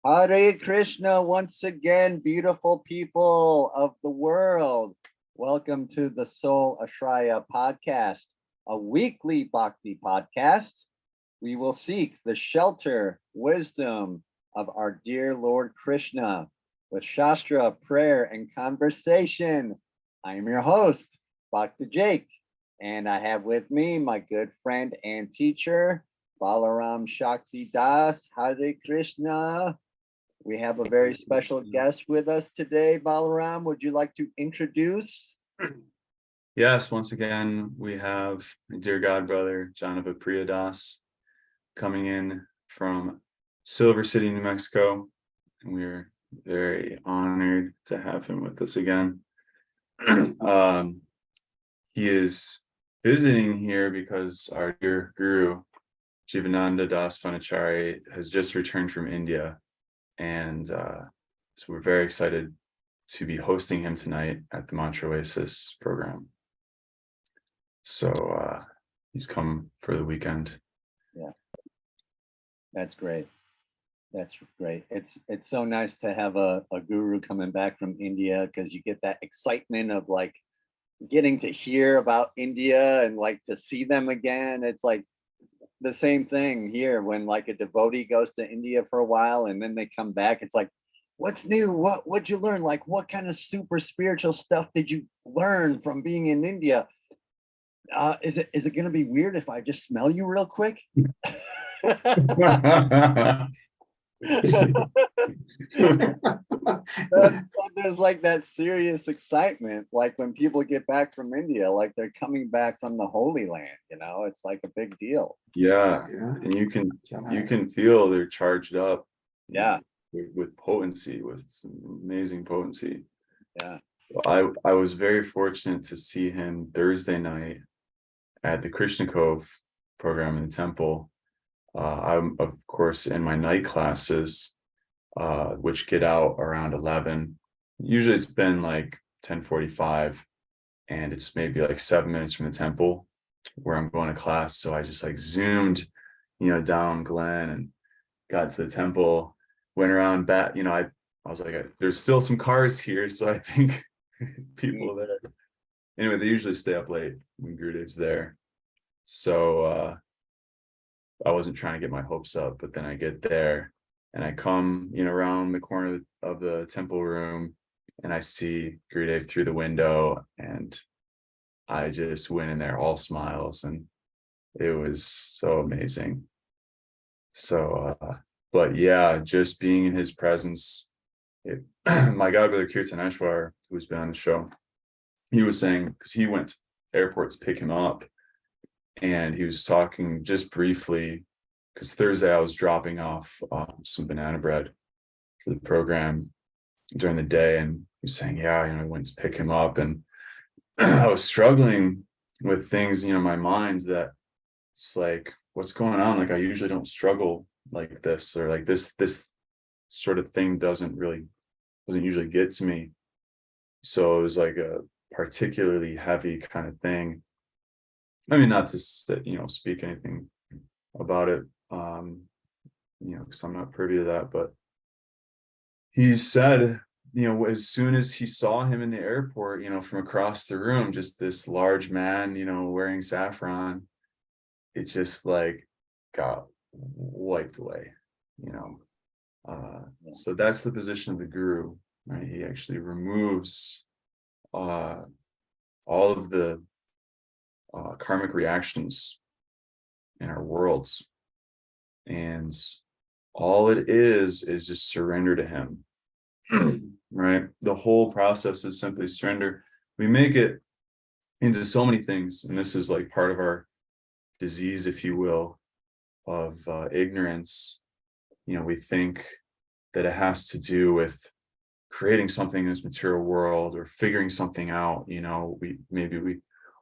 Hare Krishna, once again, beautiful people of the world. Welcome to the Soul Ashraya podcast, a weekly bhakti podcast. We will seek the shelter, wisdom of our dear Lord Krishna with Shastra, prayer, and conversation. I am your host, Bhakti Jake, and I have with me my good friend and teacher, Balaram Shakti Das. Hare Krishna. We have a very special guest with us today. Balaram, would you like to introduce? Yes, once again, we have my dear God brother, Jahnava Priya Dasa, coming in from Silver City, New Mexico. And we're very honored to have him with us again. He is visiting here because our dear guru, Jivananda Das Vanachari, has just returned from India. And so we're very excited to be hosting him tonight at the Mantra Oasis program. So he's come for the weekend. Yeah, that's great. That's great. It's so nice to have a guru coming back from India, because you get that excitement of like getting to hear about India and like to see them again. It's like the same thing here when like a devotee goes to India for a while and then they come back. It's like, what's new? What'd you learn? Like, what kind of super spiritual stuff did you learn from being in India? Is it going to be weird if I just smell you real quick? There's like that serious excitement, like when people get back from India, like they're coming back from the Holy Land. It's like a big deal. Yeah, and you can feel they're charged up. Yeah, with potency, with some amazing potency. Yeah, I was very fortunate to see him Thursday night at the Krishna Cove program in the temple. I'm of course in my night classes, which get out around 11. Usually it's been like 10:45, and it's maybe like 7 minutes from the temple where I'm going to class. So I just like zoomed, down Glen and got to the temple, went around back. I was like, there's still some cars here, so I think people there. Anyway, they usually stay up late when Gurudev's there. So I wasn't trying to get my hopes up, but then I get there and I come, around the corner of the temple room, and I see Gurudev through the window, and I just went in there all smiles, and it was so amazing. So, but yeah, just being in his presence, my godbrother Kirtaneshwar, who's been on the show, he was saying, because he went to the airport to pick him up, and he was talking just briefly, because Thursday I was dropping off some banana bread for the program during the day, and he was saying, yeah, I went to pick him up, and I was struggling with things, in my mind, that it's like, what's going on? Like, I usually don't struggle like this, or like this sort of thing doesn't usually get to me. So it was like a particularly heavy kind of thing. I mean, not to speak anything about it, because I'm not privy to that, but he said, as soon as he saw him in the airport, from across the room, just this large man, wearing saffron, it just like got wiped away, so that's the position of the guru, right? He actually removes all of the karmic reactions in our worlds, and all it is just surrender to him. Right? The whole process is simply surrender. We make it into so many things, and this is like part of our disease, if you will, of ignorance. We think that it has to do with creating something in this material world or figuring something out. We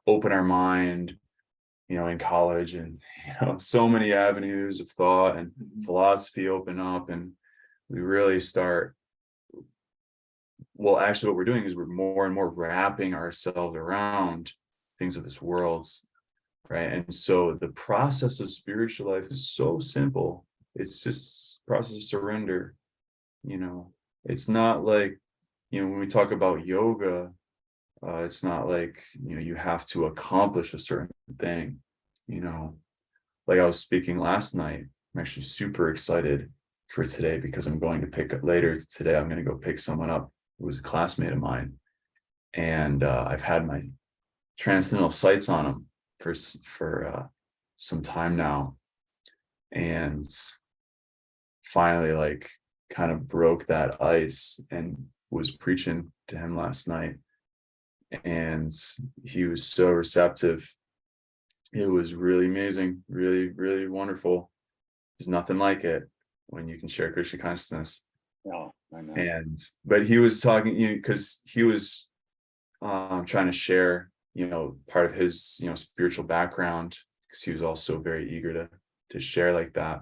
open our mind, in college, and so many avenues of thought and philosophy open up, and we really start. Well, actually, what we're doing is we're more and more wrapping ourselves around things of this world, right? And so the process of spiritual life is so simple. It's just process of surrender. It's not like, when we talk about yoga, it's not like, you have to accomplish a certain thing, you know, like I was speaking last night. I'm actually super excited for today because I'm going to pick up later today. I'm going to go pick someone up who was a classmate of mine. And I've had my transcendental sights on him for some time now. And finally, like, kind of broke that ice and was preaching to him last night. And he was so receptive. It was really amazing, really, really wonderful. There's nothing like it when you can share Krishna consciousness. No, I know. But he was talking, because he was trying to share, part of his, spiritual background, because he was also very eager to share like that,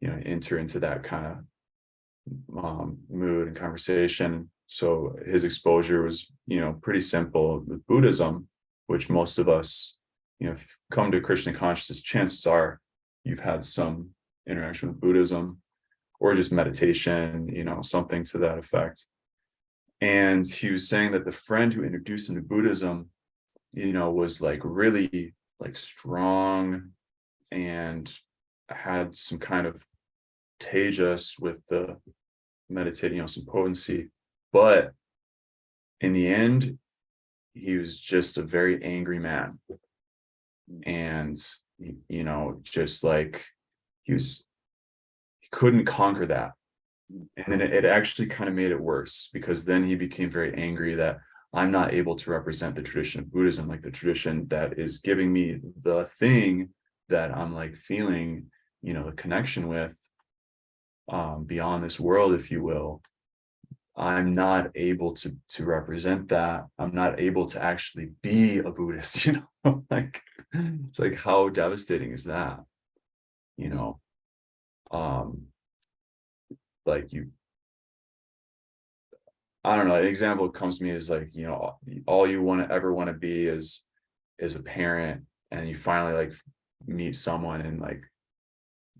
enter into that kind of mood and conversation. So his exposure was, pretty simple with Buddhism, which most of us, if you come to Krishna consciousness, chances are you've had some interaction with Buddhism or just meditation, something to that effect. And he was saying that the friend who introduced him to Buddhism, was like really like strong and had some kind of tejas with the meditating, some potency. But in the end, he was just a very angry man. And, just like he couldn't conquer that. And then it actually kind of made it worse, because then he became very angry that I'm not able to represent the tradition of Buddhism, like the tradition that is giving me the thing that I'm like feeling, the connection with beyond this world, if you will. I'm not able to represent that. I'm not able to actually be a Buddhist, like it's like, how devastating is that? Like I don't know, an example that comes to me is like, all you ever want to be is a parent, and you finally like meet someone and like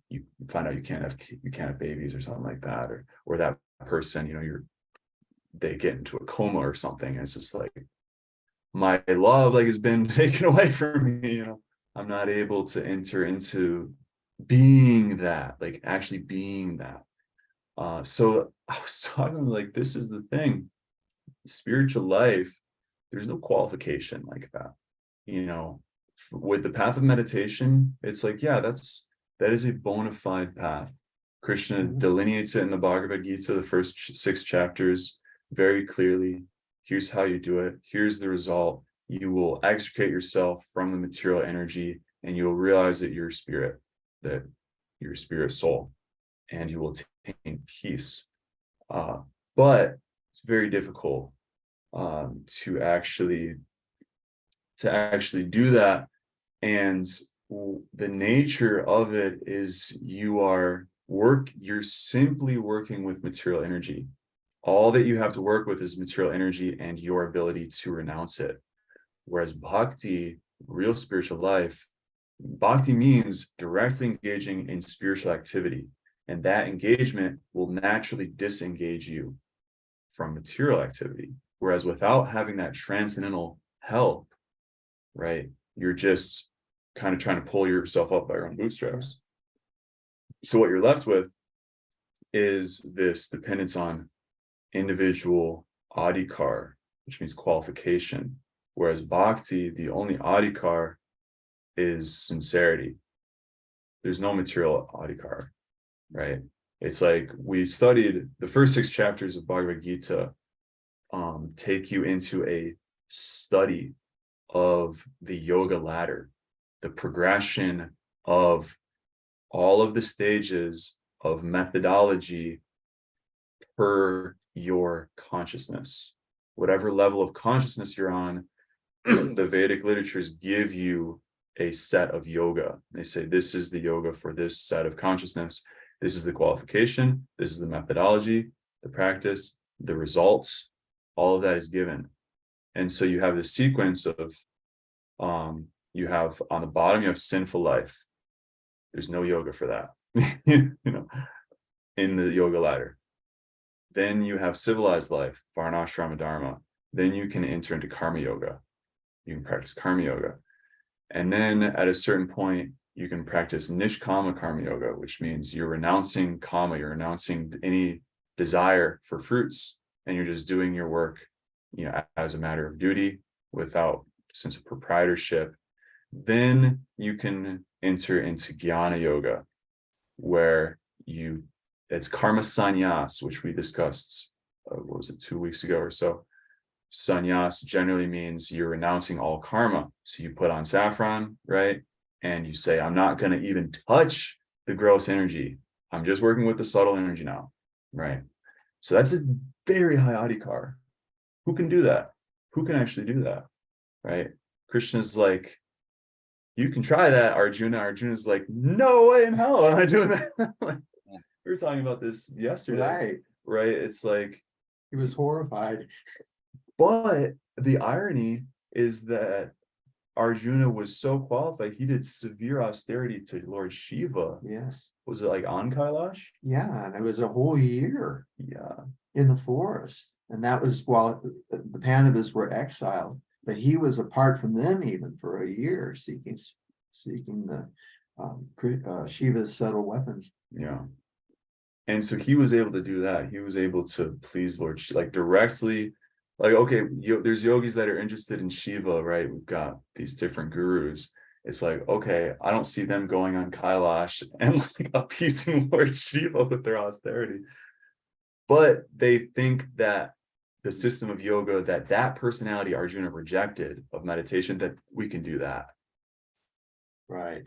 you find out you can't have babies or something like that, or that person, they get into a coma or something, and it's just like, my love like has been taken away from me. I'm not able to enter into being that, like actually being that. So I was talking like, this is the thing, spiritual life, there's no qualification like that. With the path of meditation, it's like, yeah, that is a bona fide path. Krishna delineates it in the Bhagavad Gita, the first 6 chapters, very clearly. Here's how you do it. Here's the result. You will extricate yourself from the material energy, and you'll realize that you're spirit, that you're spirit soul, and you will attain peace. But it's very difficult to actually do that. And the nature of it is you're simply working with material energy. All that you have to work with is material energy and your ability to renounce it. Whereas bhakti, real spiritual life, bhakti means directly engaging in spiritual activity. And that engagement will naturally disengage you from material activity. Whereas without having that transcendental help, right, you're just kind of trying to pull yourself up by your own bootstraps. So what you're left with is this dependence on individual adhikar, which means qualification. Whereas bhakti, the only adhikar is sincerity. There's no material adhikar, right? It's like, we studied the first 6 chapters of Bhagavad Gita, take you into a study of the yoga ladder, the progression of all of the stages of methodology per your consciousness. Whatever level of consciousness you're on, the Vedic literatures give you a set of yoga. They say, this is the yoga for this set of consciousness. This is the qualification. This is the methodology, the practice, the results. All of that is given. And so you have this sequence of, you have on the bottom, you have sinful life. There's no yoga for that, in the yoga ladder. Then you have civilized life, varnasrama dharma. Then you can enter into karma-yoga. You can practice karma-yoga. And then at a certain point, you can practice niskama-karma-yoga, which means you're renouncing kama, you're renouncing any desire for fruits, and you're just doing your work, as a matter of duty without sense of proprietorship. Then you can enter into jñana-yoga, where it's karma-sannyasa, which we discussed, what was it, 2 weeks ago or so. Sannyasa generally means you're renouncing all karma. So you put on saffron, right? And you say, I'm not going to even touch the gross energy. I'm just working with the subtle energy now, right? So that's a very high adhikar. Who can do that? Who can actually do that, right? Krishna's like, you can try that, Arjuna. Arjuna's like, no way in hell am I doing that. We were talking about this yesterday, right? It's like, he was horrified. But the irony is that Arjuna was so qualified, he did severe austerity to Lord Shiva. Yes. Was it like on Kailash? Yeah, and it was a whole year Yeah. in the forest. And that was while the Pandavas were exiled, but he was apart from them even for a year, seeking the Shiva's subtle weapons. Yeah. And so he was able to do that. He was able to please Lord Shiva, like directly. Like, okay, there's yogis that are interested in Shiva, right? We've got these different gurus. It's like, okay, I don't see them going on Kailash and like appeasing Lord Shiva with their austerity. But they think that the system of yoga, that personality Arjuna rejected of meditation, that we can do that. Right.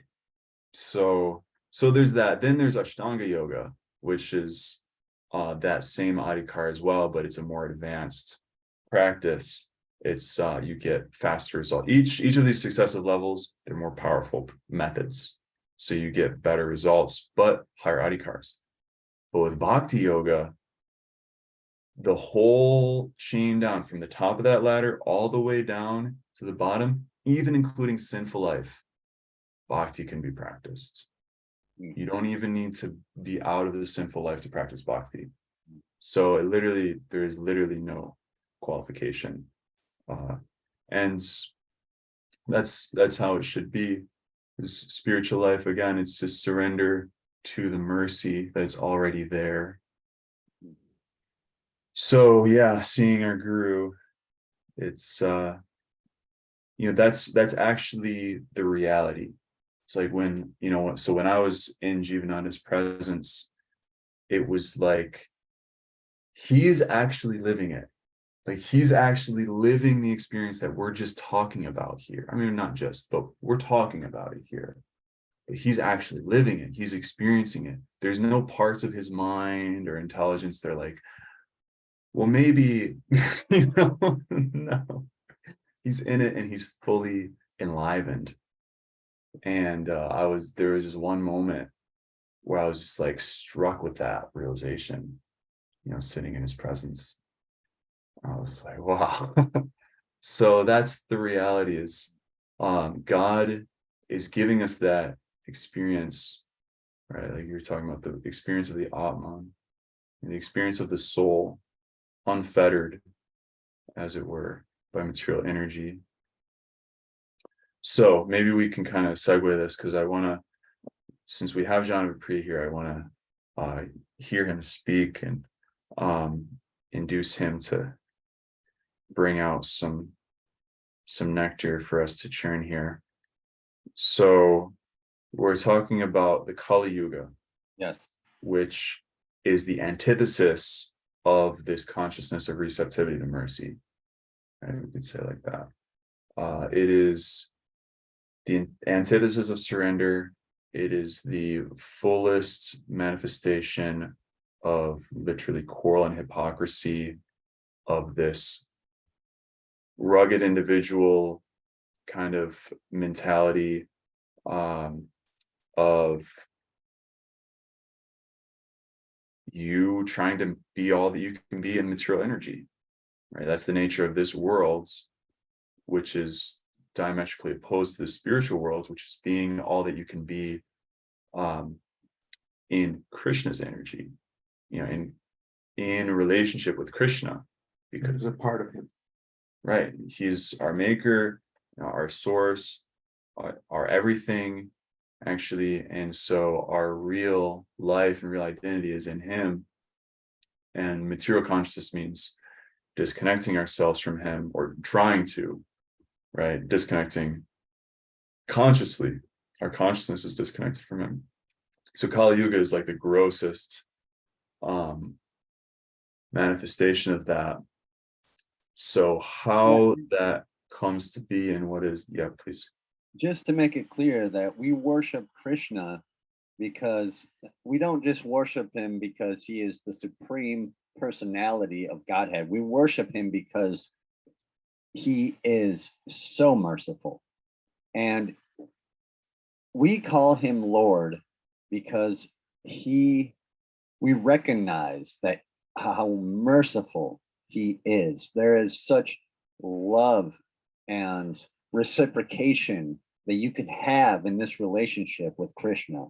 So there's that. Then there's astanga-yoga, which is that same adhikar as well, but it's a more advanced practice. It's you get faster results. Each of these successive levels, they're more powerful methods, so you get better results, but higher adhikars. But with bhakti yoga, the whole chain down from the top of that ladder all the way down to the bottom, even including sinful life, bhakti can be practiced. You don't even need to be out of the sinful life to practice bhakti. So there is literally no qualification, and that's how it should be. Spiritual life, again, it's just surrender to the mercy that's already there. So yeah, seeing our guru, it's that's actually the reality. It's like when when I was in Jivananda's presence, it was like he's actually living it. Like he's actually living the experience that we're just talking about here. I mean, not just, but we're talking about it here. But he's actually living it. He's experiencing it. There's no parts of his mind or intelligence that are like, well, maybe, no. He's in it and he's fully enlivened. And there was this one moment where I was just like struck with that realization, sitting in his presence. I was like, wow. So that's the reality, is God is giving us that experience, right? Like you're talking about the experience of the Atman, and the experience of the soul, unfettered, as it were, by material energy. So maybe we can kind of segue this, because I want to, since we have Jahnava Priya here, I want to hear him speak and induce him to bring out some nectar for us to churn here. So we're talking about the Kali Yuga. Yes. Which is the antithesis of this consciousness of receptivity to mercy. Right? We could say it like that. It is the antithesis of surrender. It is the fullest manifestation of literally quarrel and hypocrisy of this rugged individual kind of mentality, of you trying to be all that you can be in material energy, right? That's the nature of this world, which is diametrically opposed to the spiritual world, which is being all that you can be in Krishna's energy, in in relationship with Krishna, It because was a part of him. right, he's our maker, our source, our everything, actually. And so our real life and real identity is in him. And material consciousness means disconnecting ourselves from him, or trying to, right? Disconnecting consciously. Our consciousness is disconnected from him. So Kali Yuga is like the grossest manifestation of that. So how that comes to be, and what is, yeah, please. Just to make it clear that we worship Krishna because we don't just worship him because he is the supreme personality of Godhead. We worship him because he is so merciful. And we call him Lord because we recognize that how merciful he is. There is such love and reciprocation that you can have in this relationship with Krishna,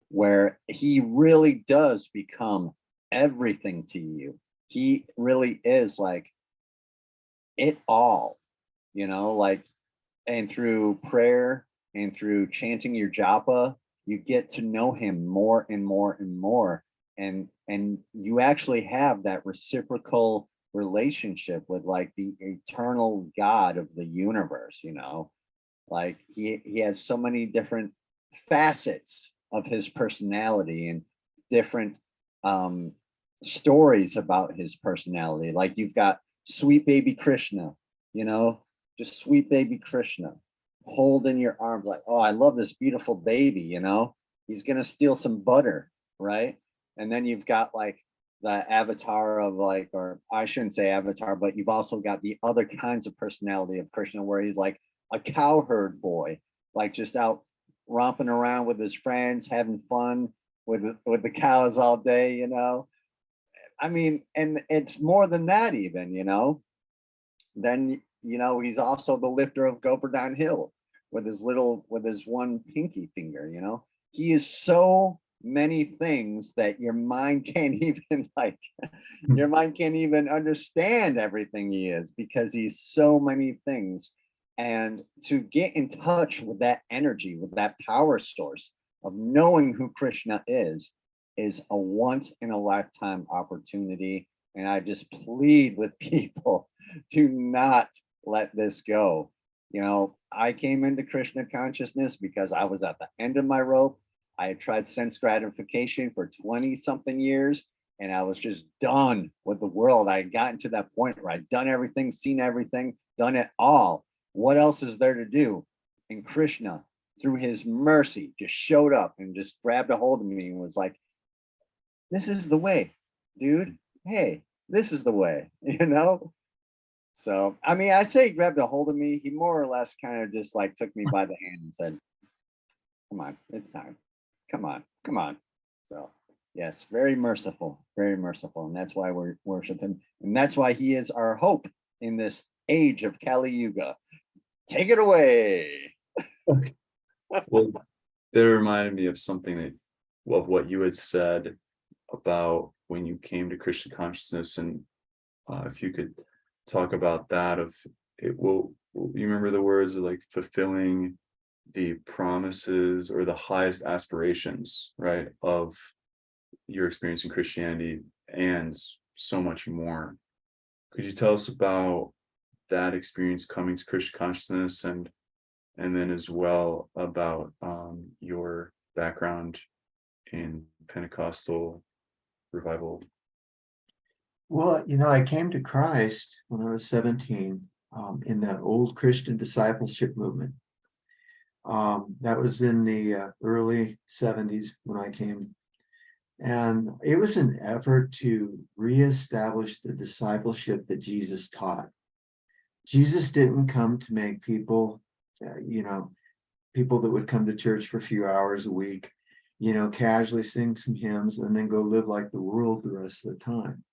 where he really does become everything to you. He really is like it all, like, and through prayer and through chanting your japa, you get to know him more and more and more. And you actually have that reciprocal relationship with like the eternal God of the universe, like he has so many different facets of his personality and different stories about his personality. Like you've got sweet baby Krishna, just sweet baby Krishna hold in your arms like, oh, I love this beautiful baby, he's gonna steal some butter, right? And then you've got like the avatar of like, or I shouldn't say avatar, but you've also got the other kinds of personality of Krishna where he's like a cowherd boy, like just out romping around with his friends, having fun with the cows all day, I mean, and it's more than that even, then he's also the lifter of Govardhan Hill with his one pinky finger, he is so many things that your mind can't even your mind can't even understand everything he is, because he's so many things. And to get in touch with that energy, with that power source of knowing who Krishna is a once in a lifetime opportunity. And I just plead with people to not let this go. I came into Krishna consciousness because I was at the end of my rope. I had tried sense gratification for 20 something years, and I was just done with the world. I had gotten to that point where I'd done everything, seen everything, done it all. What else is there to do? And Krishna, through his mercy, just showed up and just grabbed a hold of me and was like, this is the way, dude. Hey, this is the way, So, I mean, I say he grabbed a hold of me. He more or less kind of just like took me by the hand and said, come on, it's time. Come on. So, yes, very merciful. And that's why we worship him. And that's why he is our hope in this age of Kali Yuga. Take it away. Well, that reminded me of something of what you had said about when you came to Krishna consciousness, and if you could talk about that, of it will, you remember the words of like fulfilling the promises or the highest aspirations, right, of your experience in Christianity and so much more. Could you tell us about that experience coming to Krishna consciousness, and then as well about your background in Pentecostal revival? Well, I came to Christ when I was 17 in that old Christian discipleship movement. That was in the early 70s when I came. And it was an effort to reestablish the discipleship that Jesus taught. Jesus didn't come to make people, people that would come to church for a few hours a week, casually sing some hymns and then go live like the world the rest of the time.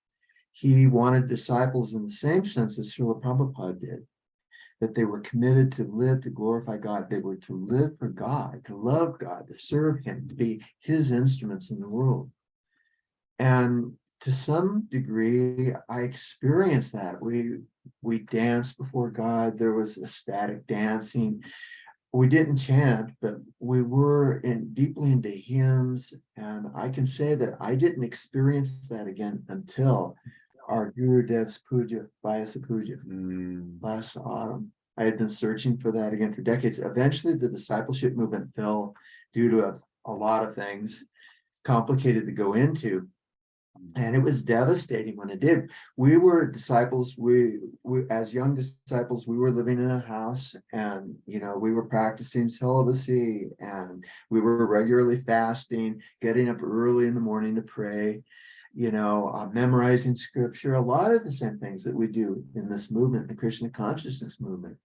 He wanted disciples in the same sense as Srila Prabhupada did, that they were committed to live to glorify God. They were to live for God, to love God, to serve him, to be his instruments in the world. And to some degree, I experienced that. We danced before God. There was ecstatic dancing. We didn't chant, but we were deeply into hymns. And I can say that I didn't experience that again until our Guru Dev's Puja, Vyasa Puja, last autumn. I had been searching for that again for decades. Eventually, the discipleship movement fell due to a lot of things, complicated to go into. And it was devastating when it did. We were disciples. We as young disciples, we were living in a house, and we were practicing celibacy, and we were regularly fasting, getting up early in the morning to pray, memorizing scripture, a lot of the same things that we do in this movement, the Krishna consciousness movement.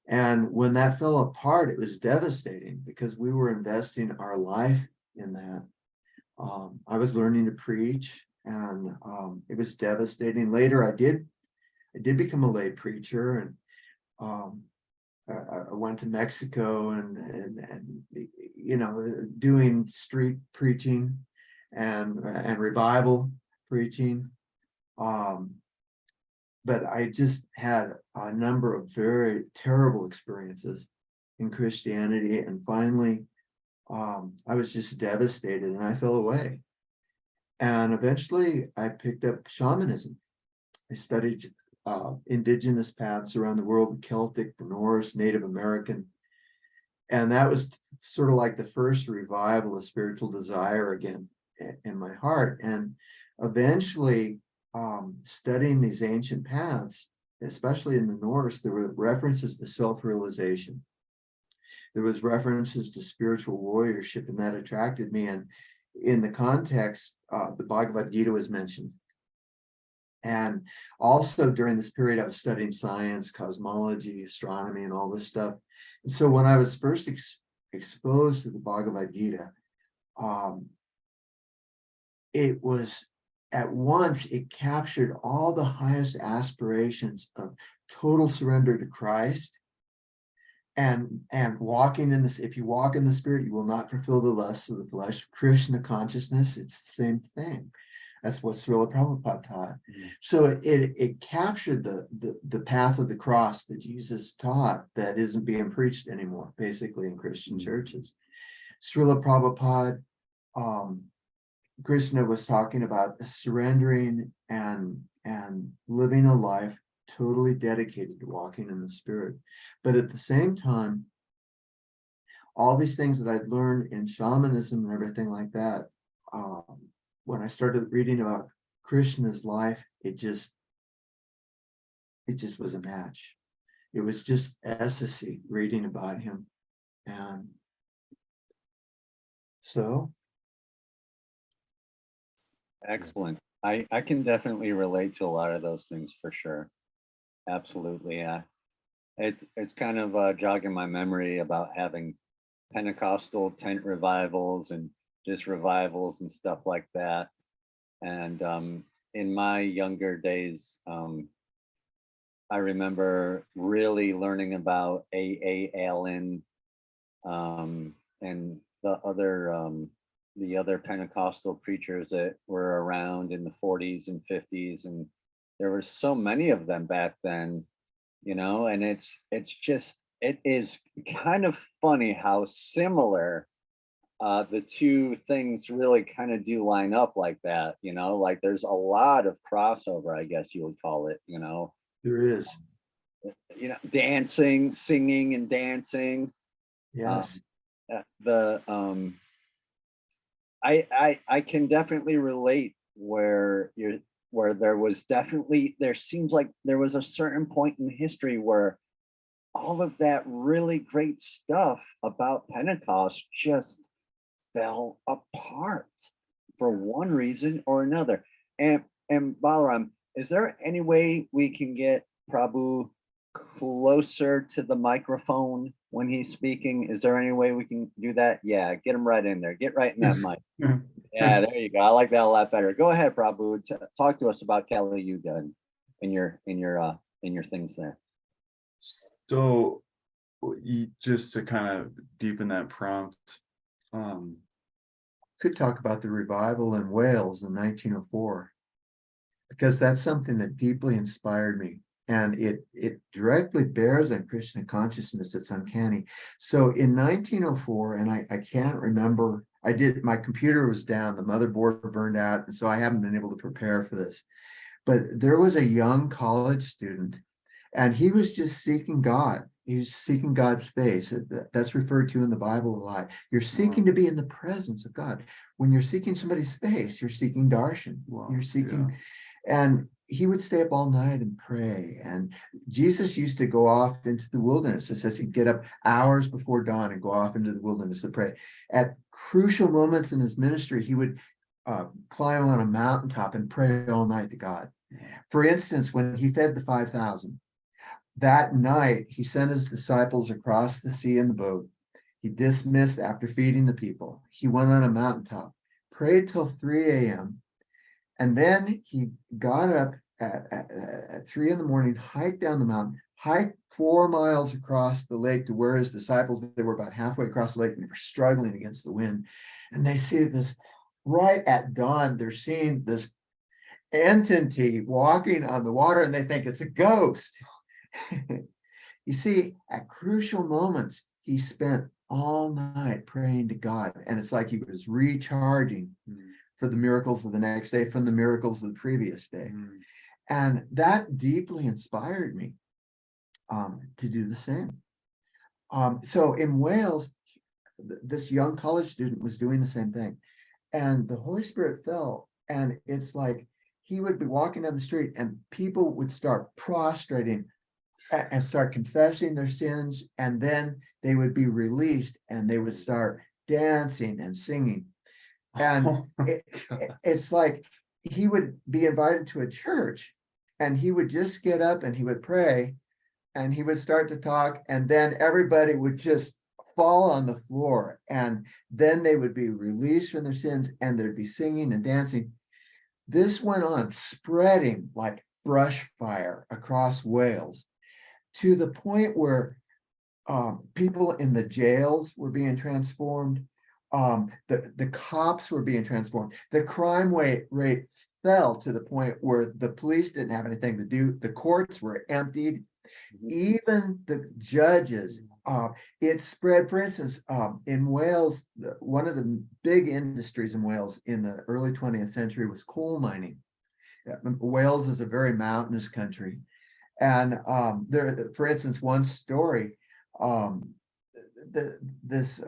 And when that fell apart, it was devastating because we were investing our life in that. I was learning to preach, and it was devastating. Later, I did become a lay preacher, and I went to Mexico and doing street preaching and revival preaching. But I just had a number of very terrible experiences in Christianity, and finally, I was just devastated, and I fell away. And eventually I picked up shamanism. I studied indigenous paths around the world, the Celtic, the Norse, Native American. And that was sort of like the first revival of spiritual desire again in my heart. And eventually, studying these ancient paths, especially in the Norse, there were references to self-realization. There was references to spiritual warriorship, and that attracted me. And in the context, the Bhagavad Gita was mentioned. And also during this period, I was studying science, cosmology, astronomy, and all this stuff. And so when I was first exposed to the Bhagavad Gita, it was at once, it captured all the highest aspirations of total surrender to Christ. And walking in this, if you walk in the spirit, you will not fulfill the lusts of the flesh. Krishna consciousness, it's the same thing. That's what Srila Prabhupada taught. So it captured the path of the cross that Jesus taught that isn't being preached anymore, basically in Christian churches. Srila Prabhupada, Krishna was talking about surrendering and living a life totally dedicated to walking in the spirit. But at the same time, all these things that I'd learned in shamanism and everything like that, when I started reading about Krishna's life, it just was a match. It was just ecstasy reading about him. And so. Excellent. I can definitely relate to a lot of those things for sure. Absolutely. Yeah. It's kind of jogging my memory about having Pentecostal tent revivals and just revivals and stuff like that. And in my younger days, I remember really learning about A. Allen and the other Pentecostal preachers that were around in the 40s and 50s, and there were so many of them back then, and it is kind of funny how similar the two things really kind of do line up like that, like there's a lot of crossover, I guess you would call it, There is. Dancing, singing and dancing. Yes. I can definitely relate where there seems like there was a certain point in history where all of that really great stuff about Pentecost just fell apart for one reason or another. And Balaram, is there any way we can get Prabhu closer to the microphone when he's speaking? Is there any way we can do that? Yeah, get him right in there. Get right in that mic. Yeah, there you go. I like that a lot better. Go ahead, Prabhu. Talk to us about Kali Yuga and your things there. So just to kind of deepen that prompt, could talk about the revival in Wales in 1904. because that's something that deeply inspired me. And it directly bears on Krishna consciousness. It's uncanny. So in 1904, and I can't remember, my computer was down, the motherboard burned out, and so I haven't been able to prepare for this. But there was a young college student, and he was just seeking God. He was seeking God's face. That's referred to in the Bible a lot. You're seeking to be in the presence of God. When you're seeking somebody's face, you're seeking darshan. Wow, You're seeking, and he would stay up all night and pray. And Jesus used to go off into the wilderness. It says he'd get up hours before dawn and go off into the wilderness to pray. At crucial moments in his ministry, he would climb on a mountaintop and pray all night to God. For instance, when he fed the 5,000, that night he sent his disciples across the sea in the boat. He dismissed after feeding the people. He went on a mountaintop, prayed till 3 a.m. And then he got up at 3 in the morning, hiked down the mountain, hiked 4 miles across the lake to where his disciples, they were about halfway across the lake and they were struggling against the wind. And they see this right at dawn, they're seeing this entity walking on the water and they think it's a ghost. You see, at crucial moments, he spent all night praying to God. And it's like he was recharging for the miracles of the next day from the miracles of the previous day. And that deeply inspired me to do the same. So in Wales, this young college student was doing the same thing. And the Holy Spirit fell. And it's like he would be walking down the street and people would start prostrating and start confessing their sins. And then they would be released and they would start dancing and singing. And it's like he would be invited to a church and he would just get up and he would pray and he would start to talk and then everybody would just fall on the floor and then they would be released from their sins and there'd be singing and dancing. This went on spreading like brush fire across Wales to the point where people in the jails were being transformed. The cops were being transformed. The crime rate fell to the point where the police didn't have anything to do. The courts were emptied. Even the judges, it spread. For instance, in Wales, one of the big industries in Wales in the early 20th century was coal mining. Wales is a very mountainous country. And there, for instance, one story, this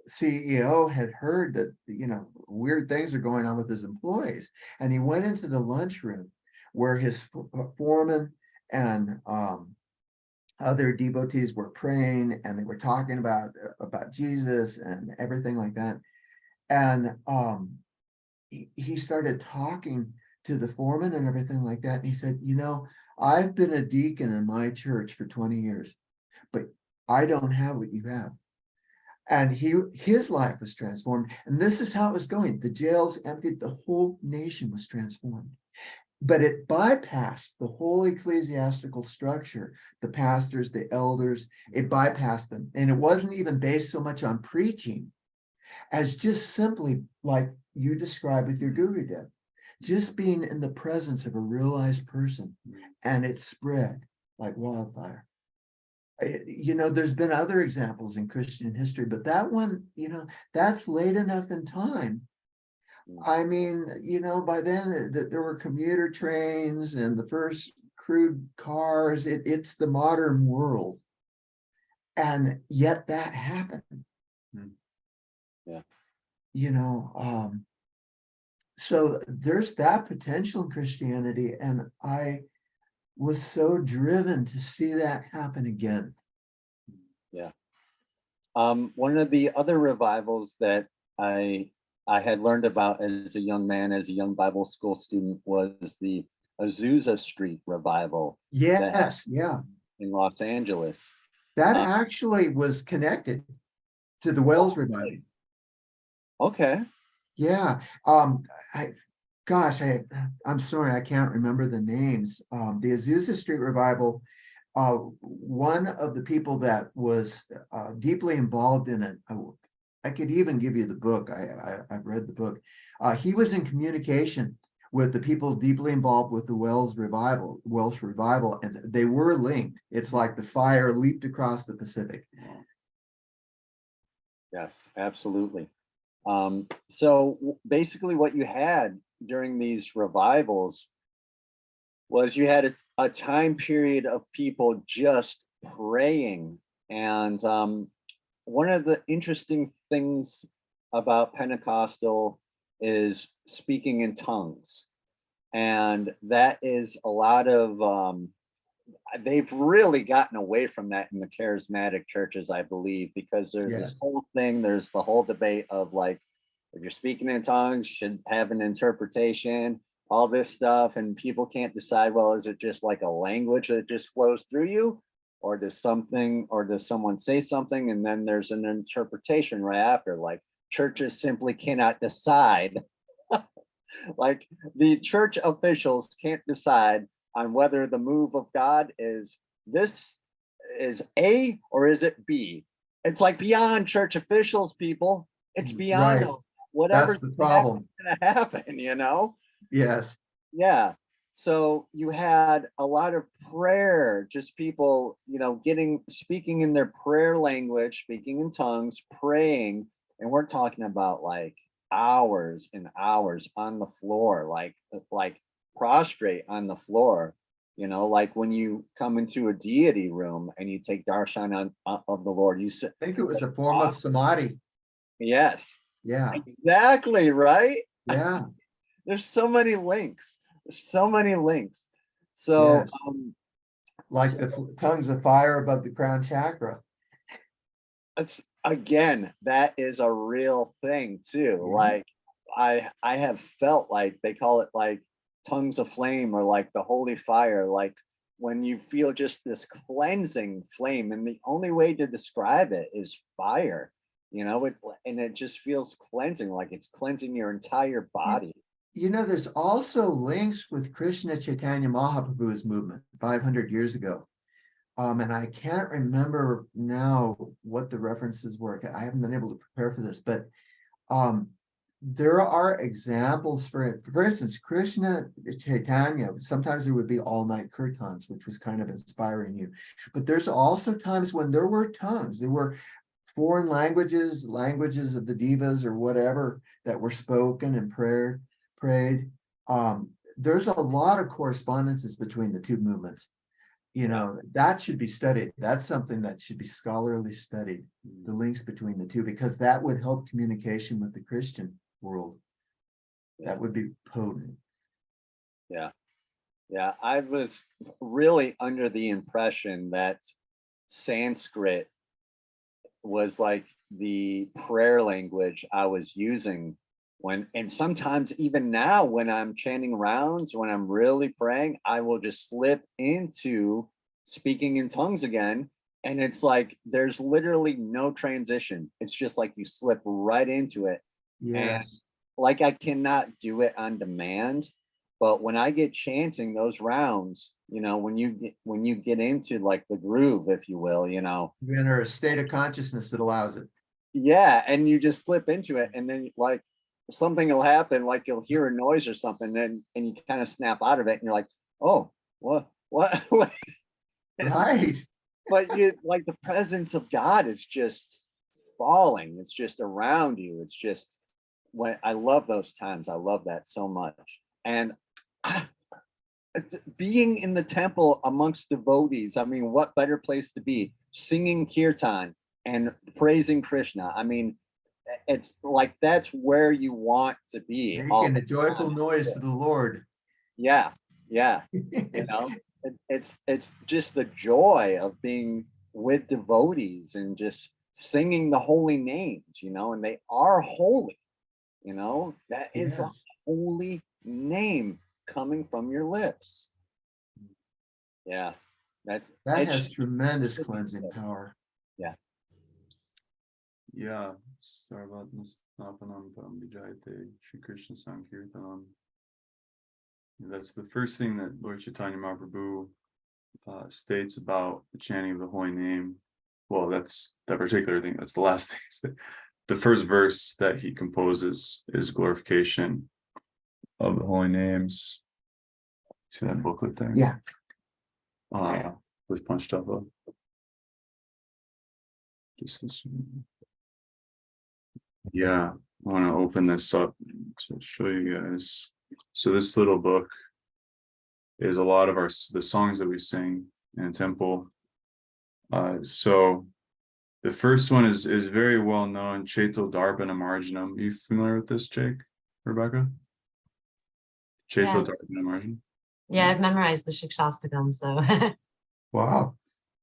CEO had heard that, weird things are going on with his employees. And he went into the lunchroom where his foreman and other devotees were praying and they were talking about Jesus and everything like that. And he started talking to the foreman and everything like that. And he said, I've been a deacon in my church for 20 years, but I don't have what you have. And his life was transformed. And this is how it was going. The jails emptied, the whole nation was transformed. But it bypassed the whole ecclesiastical structure, the pastors, the elders, it bypassed them. And it wasn't even based so much on preaching as just simply like you described with your guru did, just being in the presence of a realized person. And it spread like wildfire. There's been other examples in Christian history, but that one, that's late enough in time. I mean, by then there were commuter trains and the first crude cars. It's the modern world. And yet that happened. Yeah. So there's that potential in Christianity. And I was so driven to see that happen again. Yeah. One of the other revivals that I had learned about as a young man, as a young Bible school student, was the Azusa Street revival. Yes, yeah. In Los Angeles. That actually was connected to the Wales revival. Okay. Yeah. I'm sorry, I can't remember the names. The Azusa Street revival, one of the people that was deeply involved in it, I could even give you the book. I've read the book. He was in communication with the people deeply involved with the Welsh revival, and they were linked. It's like the fire leaped across the Pacific. Yes, absolutely. So basically what you had during these revivals was you had a time period of people just praying. And one of the interesting things about Pentecostal is speaking in tongues. And that is a lot of, they've really gotten away from that in the charismatic churches, I believe, because there's this whole thing, there's the whole debate of like, if you're speaking in tongues, you should have an interpretation, all this stuff, and people can't decide, well, is it just like a language that just flows through you, or does someone say something and then there's an interpretation right after? Like, churches simply cannot decide. Like, the church officials can't decide on whether the move of God is this is A or is it B. It's like beyond church officials, people. It's beyond whatever's That's the problem. gonna happen, you know? Yes. Yeah. So you had a lot of prayer, just people, you know, speaking in their prayer language, speaking in tongues, praying. And we're talking about like hours and hours on the floor, like prostrate on the floor, you know, like when you come into a deity room and you take darshan of the Lord, you sit. I think it was a form of samadhi. Yes. Yeah. Exactly, right? Yeah. There's so many links. There's so many links. So Yes. Like the tongues of fire above the crown chakra. Again, that is a real thing too. Yeah. Like I have felt like they call it like tongues of flame or like the holy fire, like when you feel just this cleansing flame, and the only way to describe it is fire, you know, and it just feels cleansing, like it's cleansing your entire body. You know, there's also links with Krishna Chaitanya Mahaprabhu's movement 500 years ago. And I can't remember now what the references were. I haven't been able to prepare for this, but there are examples for it. For instance, Krishna Chaitanya, sometimes there would be all-night kirtans, which was kind of inspiring you. But there's also times when there were tongues. There were foreign languages of the devas or whatever that were spoken and prayed. There's a lot of correspondences between the two movements. You know, that should be studied. That's something that should be scholarly studied, the links between the two, because that would help communication with the Christian world. That would be potent. Yeah. Yeah. I was really under the impression that Sanskrit was like the prayer language I was using and sometimes even now when I'm chanting rounds, when I'm really praying, I will just slip into speaking in tongues again. And it's like, there's literally no transition. It's just like you slip right into it. Yes. And like, I cannot do it on demand, but when I get chanting those rounds, you know, when you get into like the groove, if you will, you know, You're in a state of consciousness that allows it. yeah, and you just slip into it, and then like something will happen, like you'll hear a noise or something, and you kind of snap out of it, and you're like, oh, what? Right. But you like the presence of God is just falling. It's just around you. It's just when I love those times. I love that so much. And being in the temple amongst devotees, I mean, what better place to be? Singing kirtan and praising Krishna. I mean, it's like that's where you want to be. Making a joyful noise to the Lord. Yeah, you know, it's just the joy of being with devotees and just singing the holy names, you know, and they are holy, you know, that is a holy name coming from your lips. Yeah, that has tremendous cleansing power. Yeah. Yeah. Sarvatma-snapanam vijayate Shri Krishna Sankirtanam. That's the first thing that Lord Chaitanya Mahaprabhu states about the chanting of the holy name. Well, that's that particular thing. That's the last thing. The first verse that he composes is glorification. of the holy names. See that booklet there? Yeah. Was punched up. Just this one. Yeah, I want to open this up to show you guys. So this little book is a lot of the songs that we sing in a temple. So the first one is very well known, Cheto Darpana Marginam. Are you familiar with this, Jake? Rebecca? Cheto Darpana Marginam? Yeah, I've memorized the Shikshastakam, so Wow.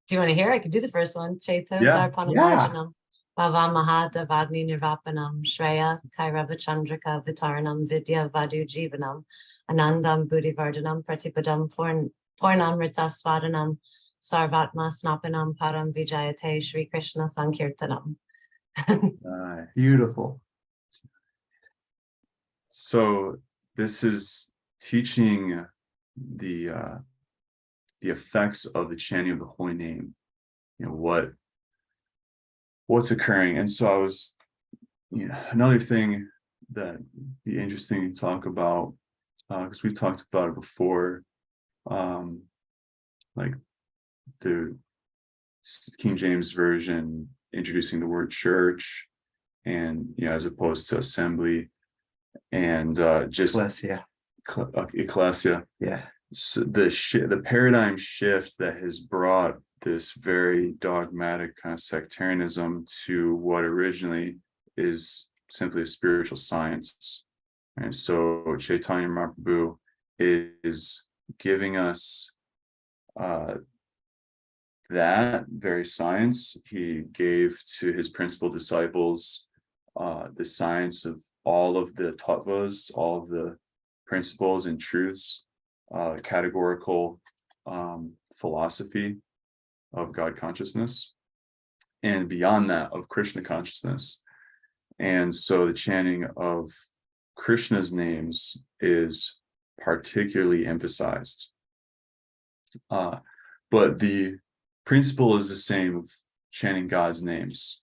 do you want to hear? I could do the first one. Cheto Yeah. Darpana Yeah. Marjanam, Bhava Mahada Vagni Nirvapanam, Shreya Kairava Chandrika Vitarnam Vidya Vadu Jivanam, Anandam Buddhivardhanam Pratipadam Purnam Rita Swadanam, Sarvatma Snapanam Param Vijayate Shri Krishna Sankirtanam. Beautiful. So this is teaching the effects of the chanting of the holy name. You know, what's occurring. And so I was, another thing that be interesting to talk about, because we've talked about it before, like the King James Version introducing the word church, and as opposed to assembly, and just ecclesia. Yeah. So the paradigm shift that has brought this very dogmatic kind of sectarianism to what originally is simply a spiritual science. And so Chaitanya Mahaprabhu is giving us that very science. He gave to his principal disciples the science of all of the tattvas, all of the principles and truths, categorical philosophy of God consciousness, and beyond that of Krishna consciousness. And so the chanting of Krishna's names is particularly emphasized. But the principle is the same of chanting God's names.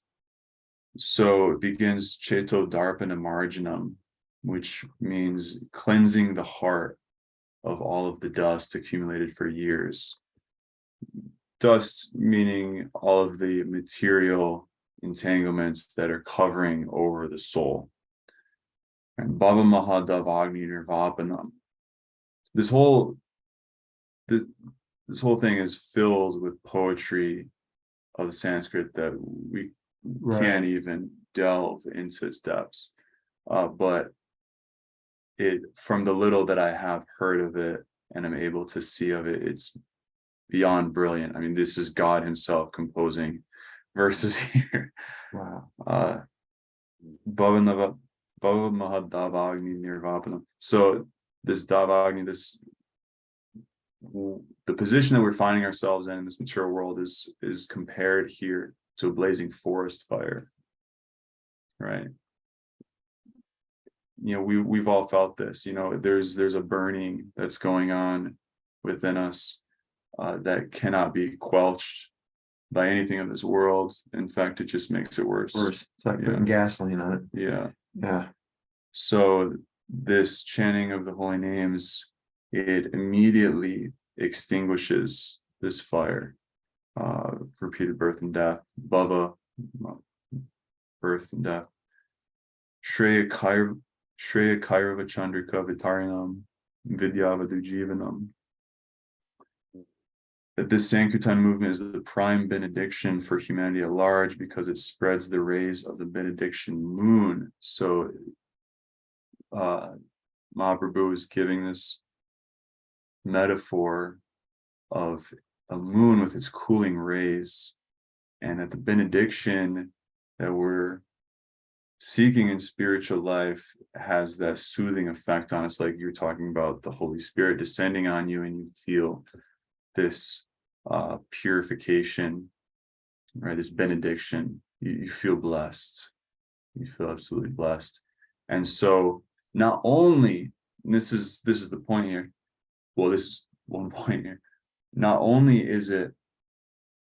So it begins Cheto Darpana Marjanam, which means cleansing the heart of all of the dust accumulated for years. Dust meaning all of the material entanglements that are covering over the soul. And Bhava Mahadav Agni Nirvapanam. This whole thing is filled with poetry of Sanskrit that we can't even delve into its depths. But from the little that I have heard of it and I'm able to see of it, it's beyond brilliant. I mean, this is God himself composing verses here. Wow. Bhava Mahadavagni Nirvapanam. So this Davagni, the position that we're finding ourselves in this material world is compared here to a blazing forest fire, right? We've all felt this. There's a burning that's going on within us that cannot be quelched by anything of this world. In fact, it just makes it worse. It's like putting gasoline on it. Yeah. Yeah. So this chanting of the holy names, it immediately extinguishes this fire. Repeated birth and death, bhava, birth and death. Shreya Kairava Chandrika Vitarinam Vidyavadu Jivanam. That this Sankirtan movement is the prime benediction for humanity at large because it spreads the rays of the benediction moon. So Mahaprabhu is giving this metaphor of a moon with its cooling rays, and that the benediction that we're seeking in spiritual life has that soothing effect on us, like you're talking about the Holy Spirit descending on you, and you feel this purification, right? This benediction, you feel blessed. You feel absolutely blessed. And so not only, and this is the point here, well, this is one point here, not only is it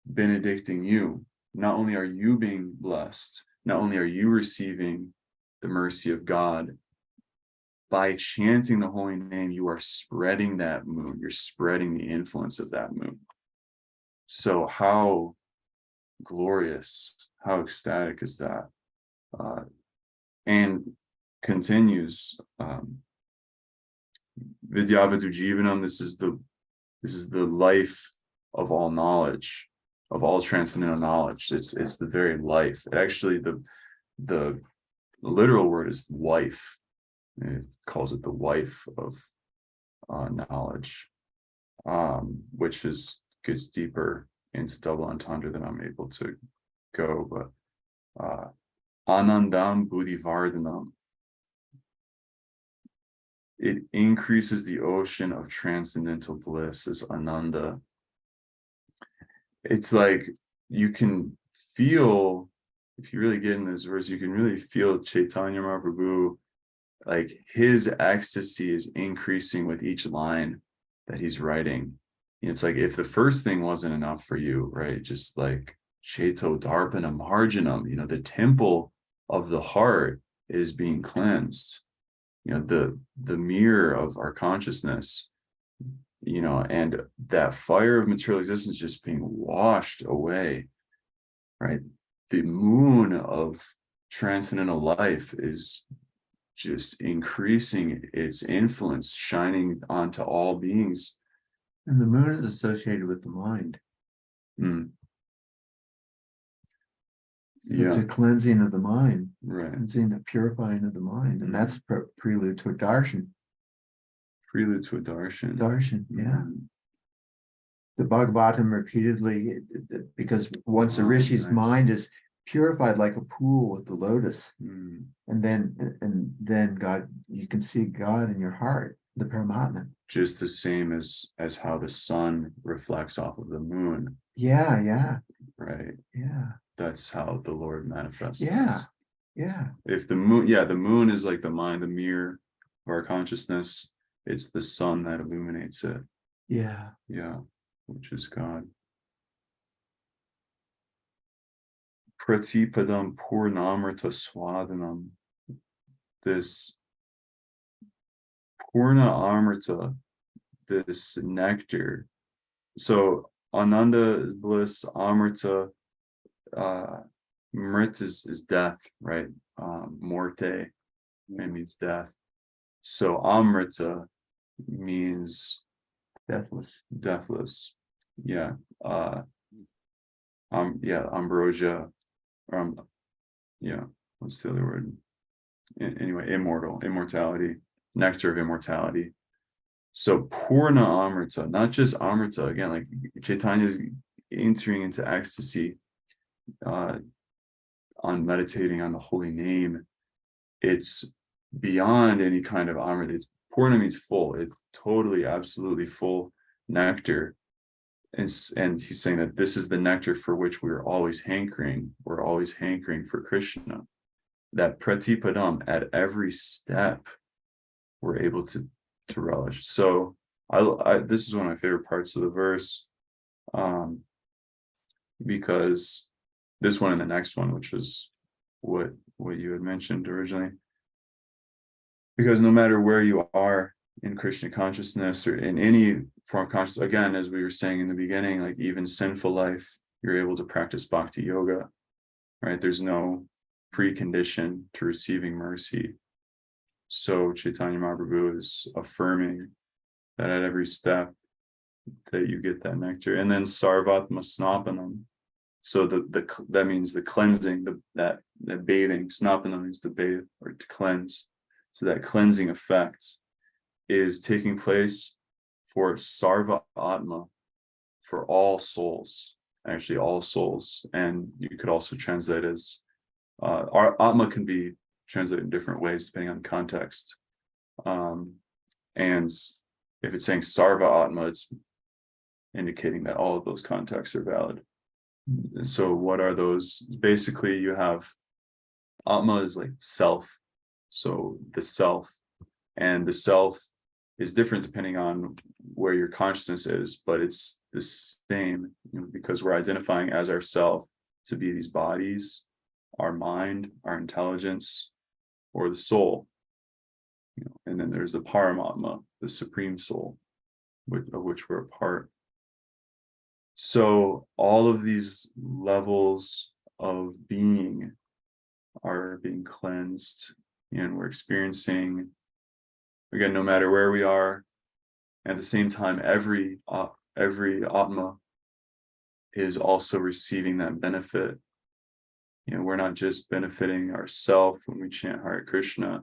benedicting you, not only are you being blessed, not only are you receiving the mercy of God, by chanting the holy name, you are spreading that moon. You're spreading the influence of that moon. So how glorious, how ecstatic is that? And continues, Vidyavadu Jivanam, this is the life of all knowledge, of all transcendental knowledge. It's the very life. Actually, the literal word is wife. It calls it the wife of knowledge, which gets deeper into double entendre than I'm able to go. But Anandam Buddhivardhanam, it increases the ocean of transcendental bliss, is Ananda. It's like you can feel, if you really get in this verse, you can really feel Chaitanya Mahaprabhu, like his ecstasy is increasing with each line that he's writing. It's like if the first thing wasn't enough for you, right? Just like Chaito Darpana Marjanam, the temple of the heart is being cleansed. The mirror of our consciousness, and that fire of material existence just being washed away, right? The moon of transcendental life is just increasing its influence, shining onto all beings. And the moon is associated with the mind. It's a cleansing of the mind, right? Cleansing, a purifying of the mind, and that's prelude to a darshan. Prelude to a darshan. Darshan, yeah. The Bhagavatam repeatedly, because once a rishi's mind is purified like a pool with the lotus, and then God, you can see God in your heart, the Paramatma. Just the same as how the sun reflects off of the moon. Yeah. Right. Yeah. That's how the Lord manifests. Yeah. If the moon is like the mind, the mirror of our consciousness. It's the sun that illuminates it. Yeah. Which is God. Pratipadam purnamrita swadanam. This purna amrita, this nectar. So Ananda is bliss, amrita, mrit is death, right? Morte means death. So amrita means deathless. Yeah. Ambrosia. What's the other word? Anyway, immortality, nectar of immortality. So purna amrita, not just amrita, again, like Chaitanya is entering into ecstasy on meditating on the holy name. It's beyond any kind of amrita. Purna means full. It's totally, absolutely full nectar. And he's saying that this is the nectar for which we're always hankering. We're always hankering for Krishna. That pratipadam, at every step, we're able to relish. So this is one of my favorite parts of the verse, because this one and the next one, which was what you had mentioned originally, because no matter where you are in Krishna consciousness or in any form of consciousness, again, as we were saying in the beginning, like even sinful life, you're able to practice bhakti-yoga, right? There's no precondition to receiving mercy. So Chaitanya Mahaprabhu is affirming that at every step that you get that nectar. And then sarvatma snapanam. So that means the cleansing, that bathing. Snapanam means to bathe or to cleanse. So that cleansing effect is taking place for sarva atma, for all souls, actually all souls. And you could also translate as our atma can be translated in different ways depending on context. And if it's saying sarva atma, it's indicating that all of those contexts are valid. So what are those? Basically, you have atma is like self. So the self, and the self is different depending on where your consciousness is, but it's the same, because we're identifying as ourself to be these bodies, our mind, our intelligence, or the soul. and then there's the Paramatma, the supreme soul, of which we're a part. So all of these levels of being are being cleansed, and we're experiencing, again, no matter where we are. At the same time, every Atma is also receiving that benefit. We're not just benefiting ourselves when we chant Hare Krishna.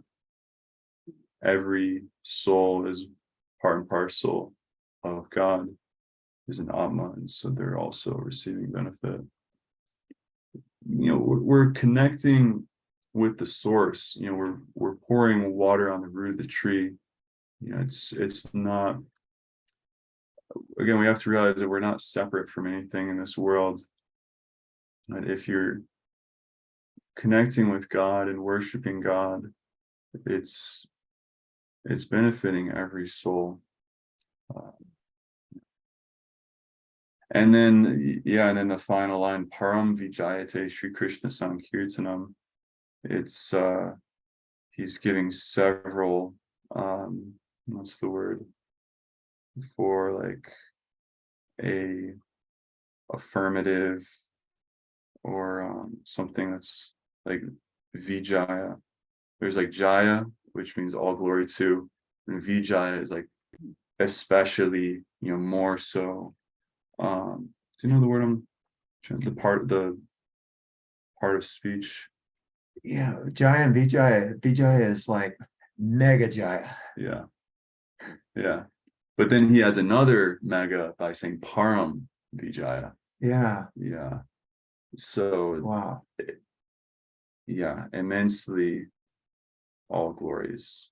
Every soul is part and parcel of God, is an Atma, and so they're also receiving benefit. We're connecting with the source. We're pouring water on the root of the tree. It's not. Again, we have to realize that we're not separate from anything in this world. And if you're connecting with God and worshiping God, it's benefiting every soul. And then the final line, Param Vijayate Sri Krishna Sankirtanam. It's he's giving several what's the word for like a affirmative or something that's like Vijaya. There's like Jaya, which means all glory to, and Vijaya is like especially, more so. Do you know the word I'm trying, the part of speech? Yeah, Jaya and Vijaya. Vijaya is like mega Jaya. Yeah. But then he has another mega by saying Param Vijaya. Yeah. Yeah. So Wow. Yeah, immensely all glories.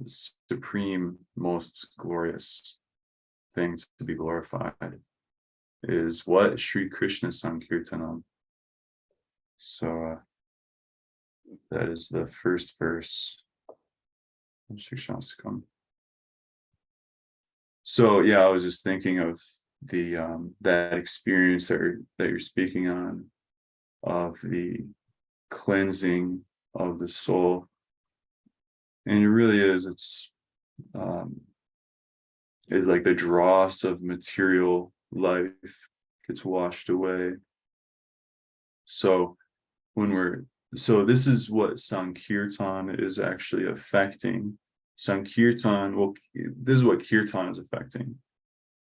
Supreme, most glorious thing to be glorified is what? Sri Krishna Sankirtanam. So that is the first verse. So yeah, I was just thinking of the that experience that you're speaking on, of the cleansing of the soul. And it really is, it's like the dross of material life gets washed away. So this is what Sankirtan is actually affecting. Sankirtan, this is what Kirtan is affecting,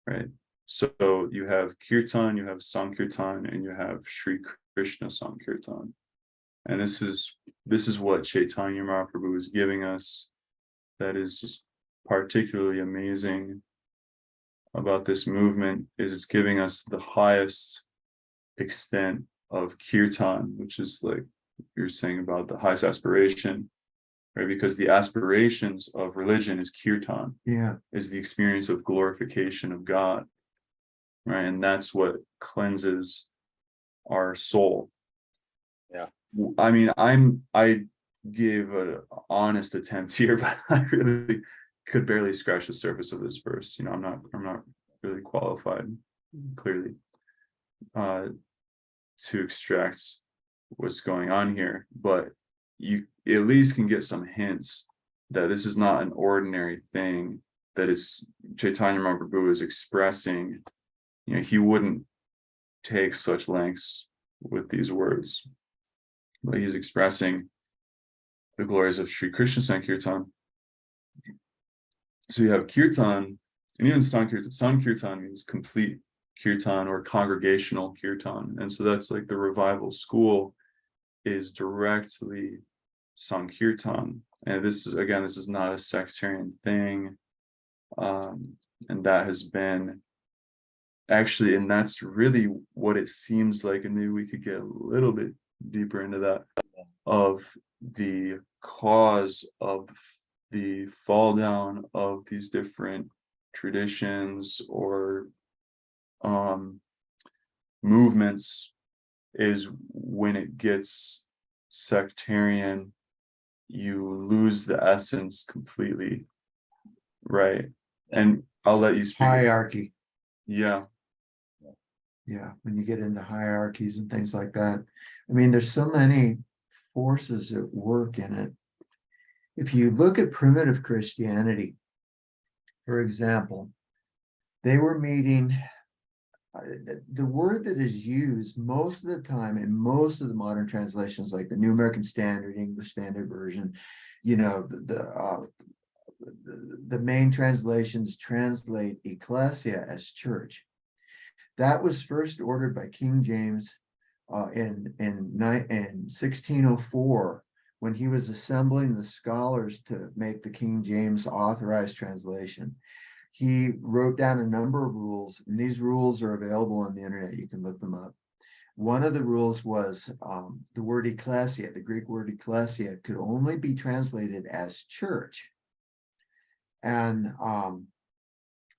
right? So you have Kirtan, you have Sankirtan, and you have Sri Krishna Sankirtan. And this is what Chaitanya Mahaprabhu is giving us, that is just particularly amazing about this movement, is it's giving us the highest extent of Kirtan, which is like you're saying about the highest aspiration, right? Because the aspirations of religion is Kirtan, is the experience of glorification of God, right? And that's what cleanses our soul. Yeah. I mean, I gave an honest attempt here, but I really could barely scratch the surface of this verse. I'm not really qualified, clearly, to extract what's going on here, but you at least can get some hints that this is not an ordinary thing, that is Chaitanya Mahaprabhu is expressing. He wouldn't take such lengths with these words, but he's expressing the glories of Sri Krishna Sankirtan. So you have Kirtan, and even Sankirtan means complete Kirtan or congregational Kirtan. And so that's like the revival school is directly Sankirtan. And this is not a sectarian thing. And that has been actually, and that's really what it seems like, and maybe we could get a little bit deeper into that, of the cause of the fall down of these different traditions or movements, is when it gets sectarian, you lose the essence completely, right? And I'll let you speak. Hierarchy. Yeah. When you get into hierarchies and things like that, I mean, there's so many forces at work in it. If you look at primitive Christianity, for example, they were meeting, the word that is used most of the time in most of the modern translations, like the New American Standard, English Standard Version, the main translations translate ecclesia as church. That was first ordered by King James in 1604, when he was assembling the scholars to make the King James authorized translation. He wrote down a number of rules, and these rules are available on the internet. You can look them up. One of the rules was the word ecclesia, the Greek word ecclesia, could only be translated as church. And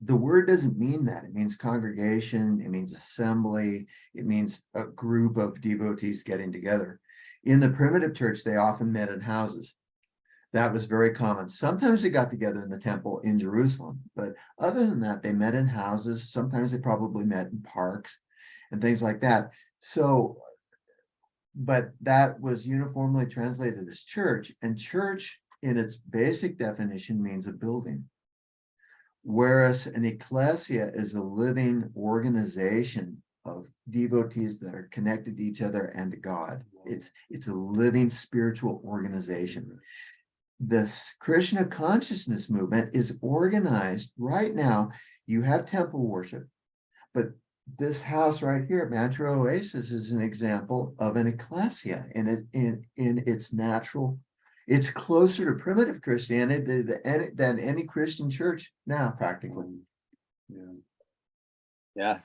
the word doesn't mean that. It means congregation, it means assembly, it means a group of devotees getting together. In the primitive church, they often met in houses. That was very common. Sometimes they got together in the temple in Jerusalem, but other than that, they met in houses. Sometimes they probably met in parks and things like that. So, but that was uniformly translated as church, and church in its basic definition means a building. Whereas an ecclesia is a living organization of devotees that are connected to each other and to God. It's a living spiritual organization. This Krishna consciousness movement is organized right now. You have temple worship, but this house right here, Mantra Oasis, is an example of an ecclesia in its natural. It's closer to primitive Christianity than any Christian church now, practically. Yeah.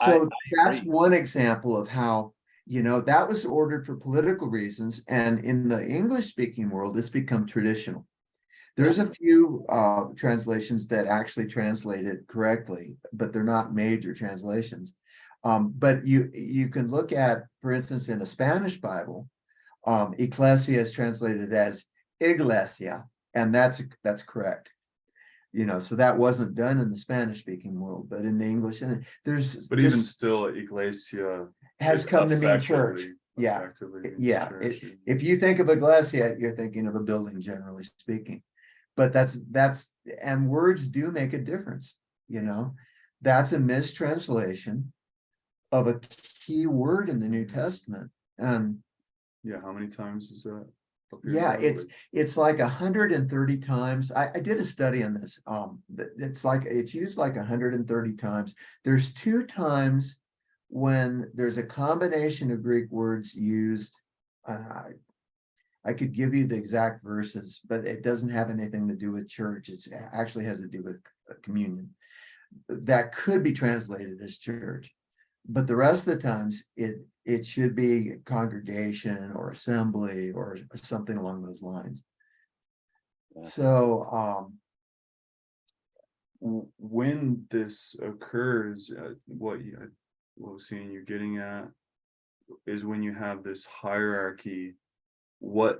So I that's agree. one example of how, that was ordered for political reasons. And in the English speaking world, it's become traditional. There's a few translations that actually translate it correctly, but they're not major translations. But you can look at, for instance, in a Spanish Bible, ecclesia is translated as iglesia, and that's correct. So that wasn't done in the Spanish speaking world, but in the English, and But even still, ecclesia has is come to mean church. Yeah. effectively means Yeah. church. If you think of iglesia, you're thinking of a building, generally speaking. But and words do make a difference. That's a mistranslation of a key word in the New Testament. Yeah, how many times is that? Yeah, it's like 130 times. I did a study on this. It's used like 130 times. There's 2 times when there's a combination of Greek words used. I could give you the exact verses, but it doesn't have anything to do with church. It actually has to do with communion. That could be translated as church, but the rest of the times it should be congregation or assembly or something along those lines. Yeah. So when this occurs, what was seeing you're getting at is when you have this hierarchy, what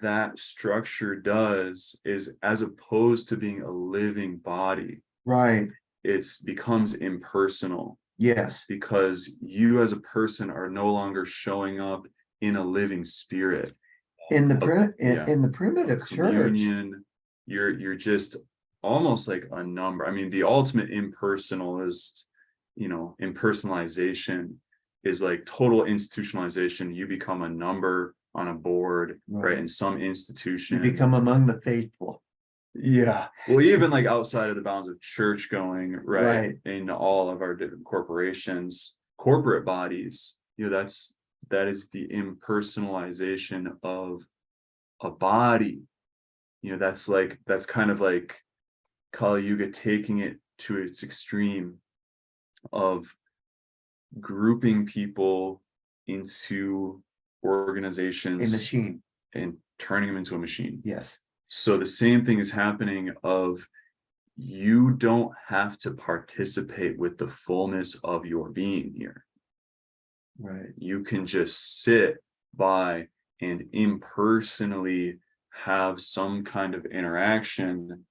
that structure does is, as opposed to being a living body, right, it becomes impersonal. yes, Because you as a person are no longer showing up in a living spirit. in the primitive church, Communion, you're just almost like a number. I mean, the ultimate impersonalization is like total institutionalization. You become a number on a board, right? In some institution. you become among the faithful. Yeah. Well, even like outside of the bounds of church going, Right. In all of our different corporations, corporate bodies, that is the impersonalization of a body. That's kind of like Kali Yuga taking it to its extreme of grouping people into organizations, A machine, and turning them into a machine. yes. So the same thing is happening of, you don't have to participate with the fullness of your being here. Right. You can just sit by and impersonally have some kind of interaction,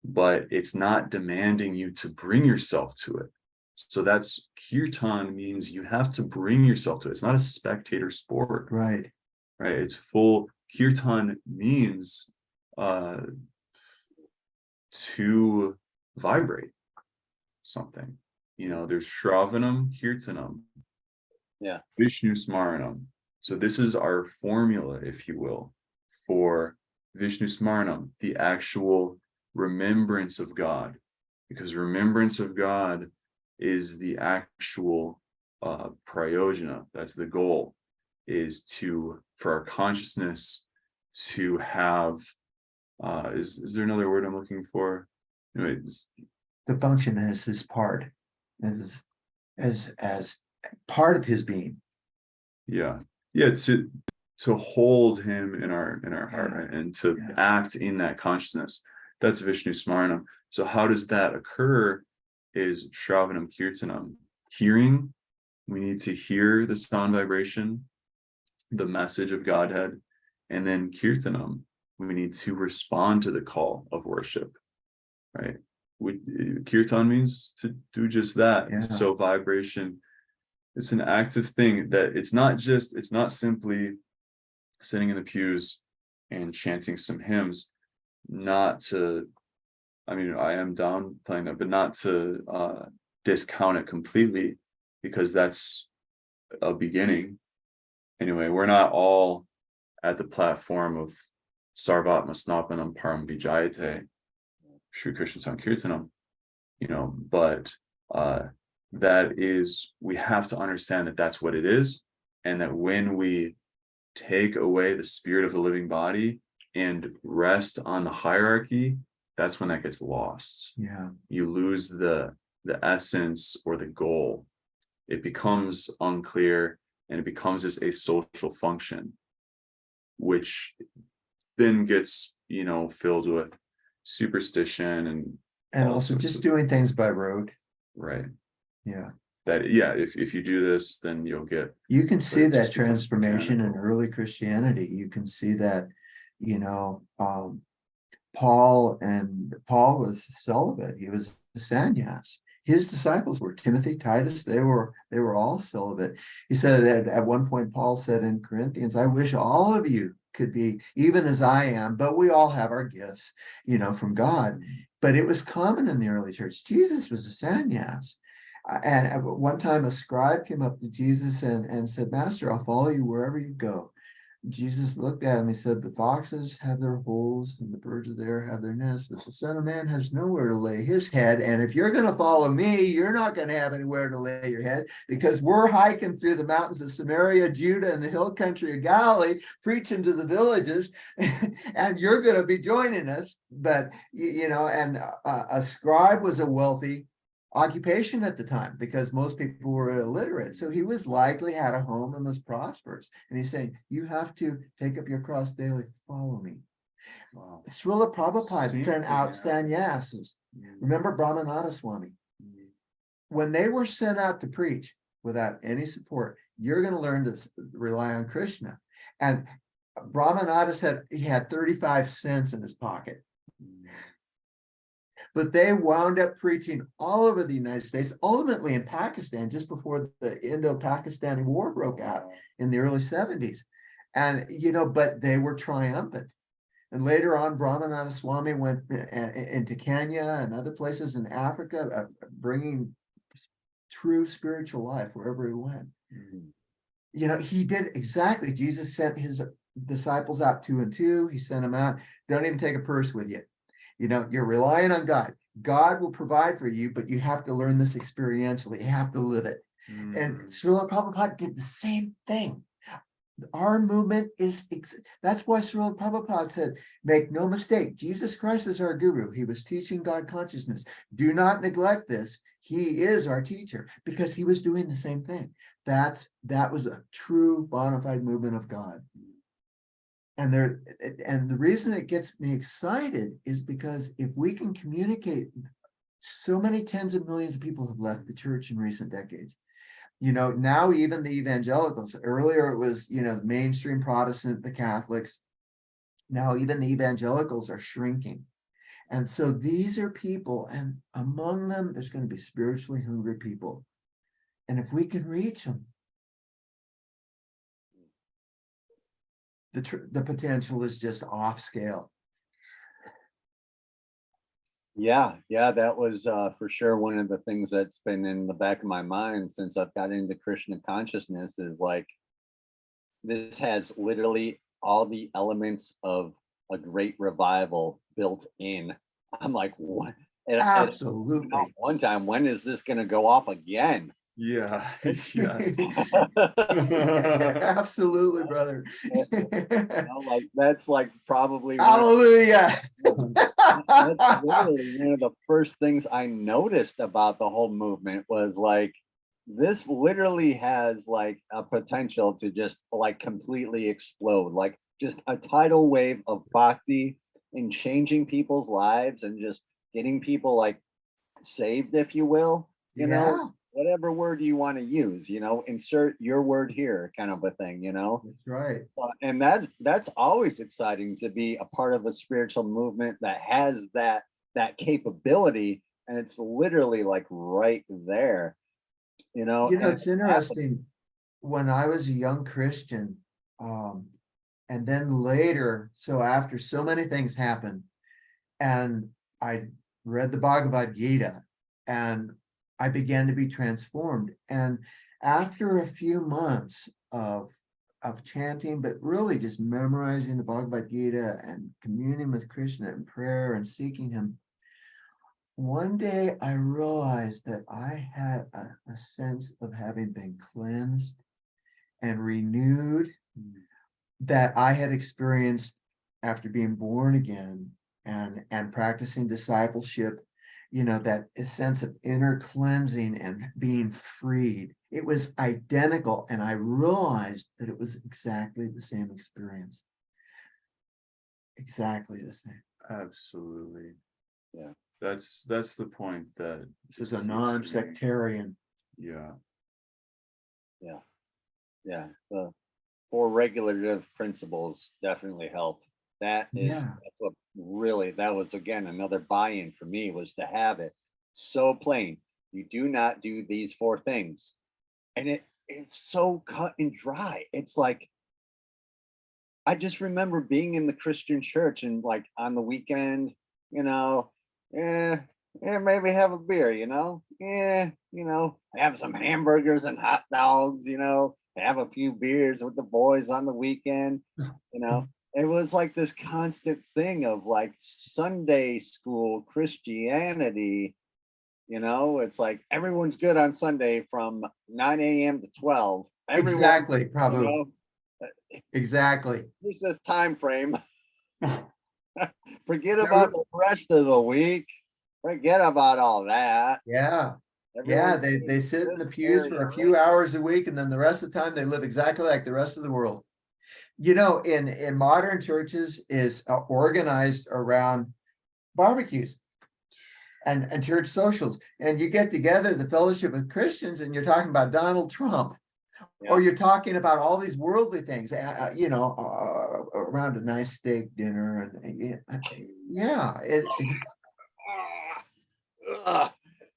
but it's not demanding you to bring yourself to it. So that's kirtan means you have to bring yourself to it. It's not a spectator sport. Right. It's full. Kirtan means to vibrate something. There's Shravanam, Kirtanam, Vishnu Smaranam. So this is our formula, if you will, for Vishnu Smaranam, the actual remembrance of God, because remembrance of God is the actual prayojana. That's the goal, is for our consciousness to have is there another word I'm looking for? Anyways, To function as his part, as part of his being. To hold him in our heart, right? And to act in that consciousness. That's Vishnu Smaranam. So how does that occur? Is Shravanam Kirtanam, hearing. We need to hear the sound vibration, the message of Godhead, and then Kirtanam, we need to respond to the call of worship, right? Kirtan means to do just that. So vibration, it's an active thing, that it's not simply sitting in the pews and chanting some hymns, I am down playing that, but not to discount it completely, because that's a beginning. Anyway, we're not all at the platform of Sarvatma Snapanam Param Vijayate, Shri Krishna Sankirtanam, but that is, we have to understand that that's what it is, and that when we take away the spirit of the living body and rest on the hierarchy, that's when that gets lost. You lose the essence or the goal. It becomes unclear, and it becomes just a social function, which then gets filled with superstition and also just doing things by rote. Right. If you do this, then you'll get. You can see that transformation in early Christianity. You can see that, Paul was celibate. He was a sannyas. His disciples were Timothy, Titus. They were all celibate. He said at one point, Paul said in Corinthians, "I wish all of you could be even as I am, but we all have our gifts, from God." But it was common in the early church. Jesus was a sannyas. And at one time, a scribe came up to Jesus and said, "Master, I'll follow you wherever you go." Jesus looked at him. He said, "The foxes have their holes and the birds of the air have their nests, but the Son of Man has nowhere to lay his head. And if you're going to follow me, you're not going to have anywhere to lay your head, because we're hiking through the mountains of Samaria, Judah, and the hill country of Galilee, preaching to the villages, and you're going to be joining us." But, a scribe was a wealthy occupation at the time, because most people were illiterate. So he was likely had a home and was prosperous. And he's saying, you have to take up your cross daily, follow me. Wow. Srila Prabhupada sent out sannyasins. Remember Brahmananda Swami? When they were sent out to preach without any support, you're going to learn to rely on Krishna. And Brahmananda said he had 35 cents in his pocket. But they wound up preaching all over the United States, ultimately in Pakistan, just before the Indo-Pakistani War broke out in the early 70s. And, but they were triumphant. And later on, Brahmananda Swami went into Kenya and other places in Africa, bringing true spiritual life wherever he went. He did exactly. Jesus sent his disciples out 2 and 2. He sent them out. Don't even take a purse with you. You're relying on God. God will provide for you, but you have to learn this experientially. You have to live it. And Srila Prabhupada did the same thing. Our movement that's why Srila Prabhupada said, make no mistake, Jesus Christ is our guru. He was teaching God consciousness. Do not neglect this. He is our teacher, because he was doing the same thing. That was a true bona fide movement of God. And the reason it gets me excited is because if we can communicate, so many tens of millions of people have left the church in recent decades. Now even the evangelicals, earlier it was, the mainstream Protestant, the Catholics. Now even the evangelicals are shrinking. And so these are people, and among them, there's going to be spiritually hungry people. And if we can reach them, the potential is just off scale. Yeah, that was for sure one of the things that's been in the back of my mind since I've got into Krishna consciousness is like this has literally all the elements of a great revival built in. I'm like, what? Absolutely. One time, when is this going to go off again? Yeah. Yes. Absolutely, brother. Like that's like probably Hallelujah. that's literally one of the first things I noticed about the whole movement was like this literally has like a potential to just like completely explode, like just a tidal wave of bhakti in changing people's lives and just getting people like saved, if you will, Yeah, whatever word you want to use, insert your word here kind of a thing, that's right. and that's always exciting to be a part of a spiritual movement that has that capability, and it's literally like right there, and It's interesting. When I was a young Christian, and then later, so after so many things happened, and I read the Bhagavad Gita, and I began to be transformed. And after a few months of chanting, but really just memorizing the Bhagavad Gita and communing with Krishna in prayer and seeking him, one day I realized that I had a sense of having been cleansed and renewed that I had experienced after being born again and practicing discipleship, that a sense of inner cleansing and being freed. It was identical, and I realized that it was exactly the same experience. Exactly the same. Absolutely. Yeah. That's the point that This is a non-sectarian. yeah. The four regulative principles definitely help. That's what really, that was again another buy-in for me, was to have it so plain. You do not do these four things, and it's so cut and dry. It's like I just remember being in the Christian church and like on the weekend, maybe have a beer, have some hamburgers and hot dogs, have a few beers with the boys on the weekend, you know. It was like this constant thing of like Sunday school Christianity, it's like everyone's good on Sunday from 9 a.m. to 12. Everyone, Exactly, you Prabhu. know, Exactly. here's this time frame. Forget There about were- the rest of the week. Forget about all that. Yeah. Yeah, Everyone's they doing sit in the this pews for area, a few right? hours a week, and then the rest of the time they live exactly like the rest of the world. In modern churches is organized around barbecues and church socials, and you get together the fellowship with Christians, and you're talking about Donald Trump, or Yeah. you're talking about all these worldly things, around a nice steak dinner, and yeah, Ugh.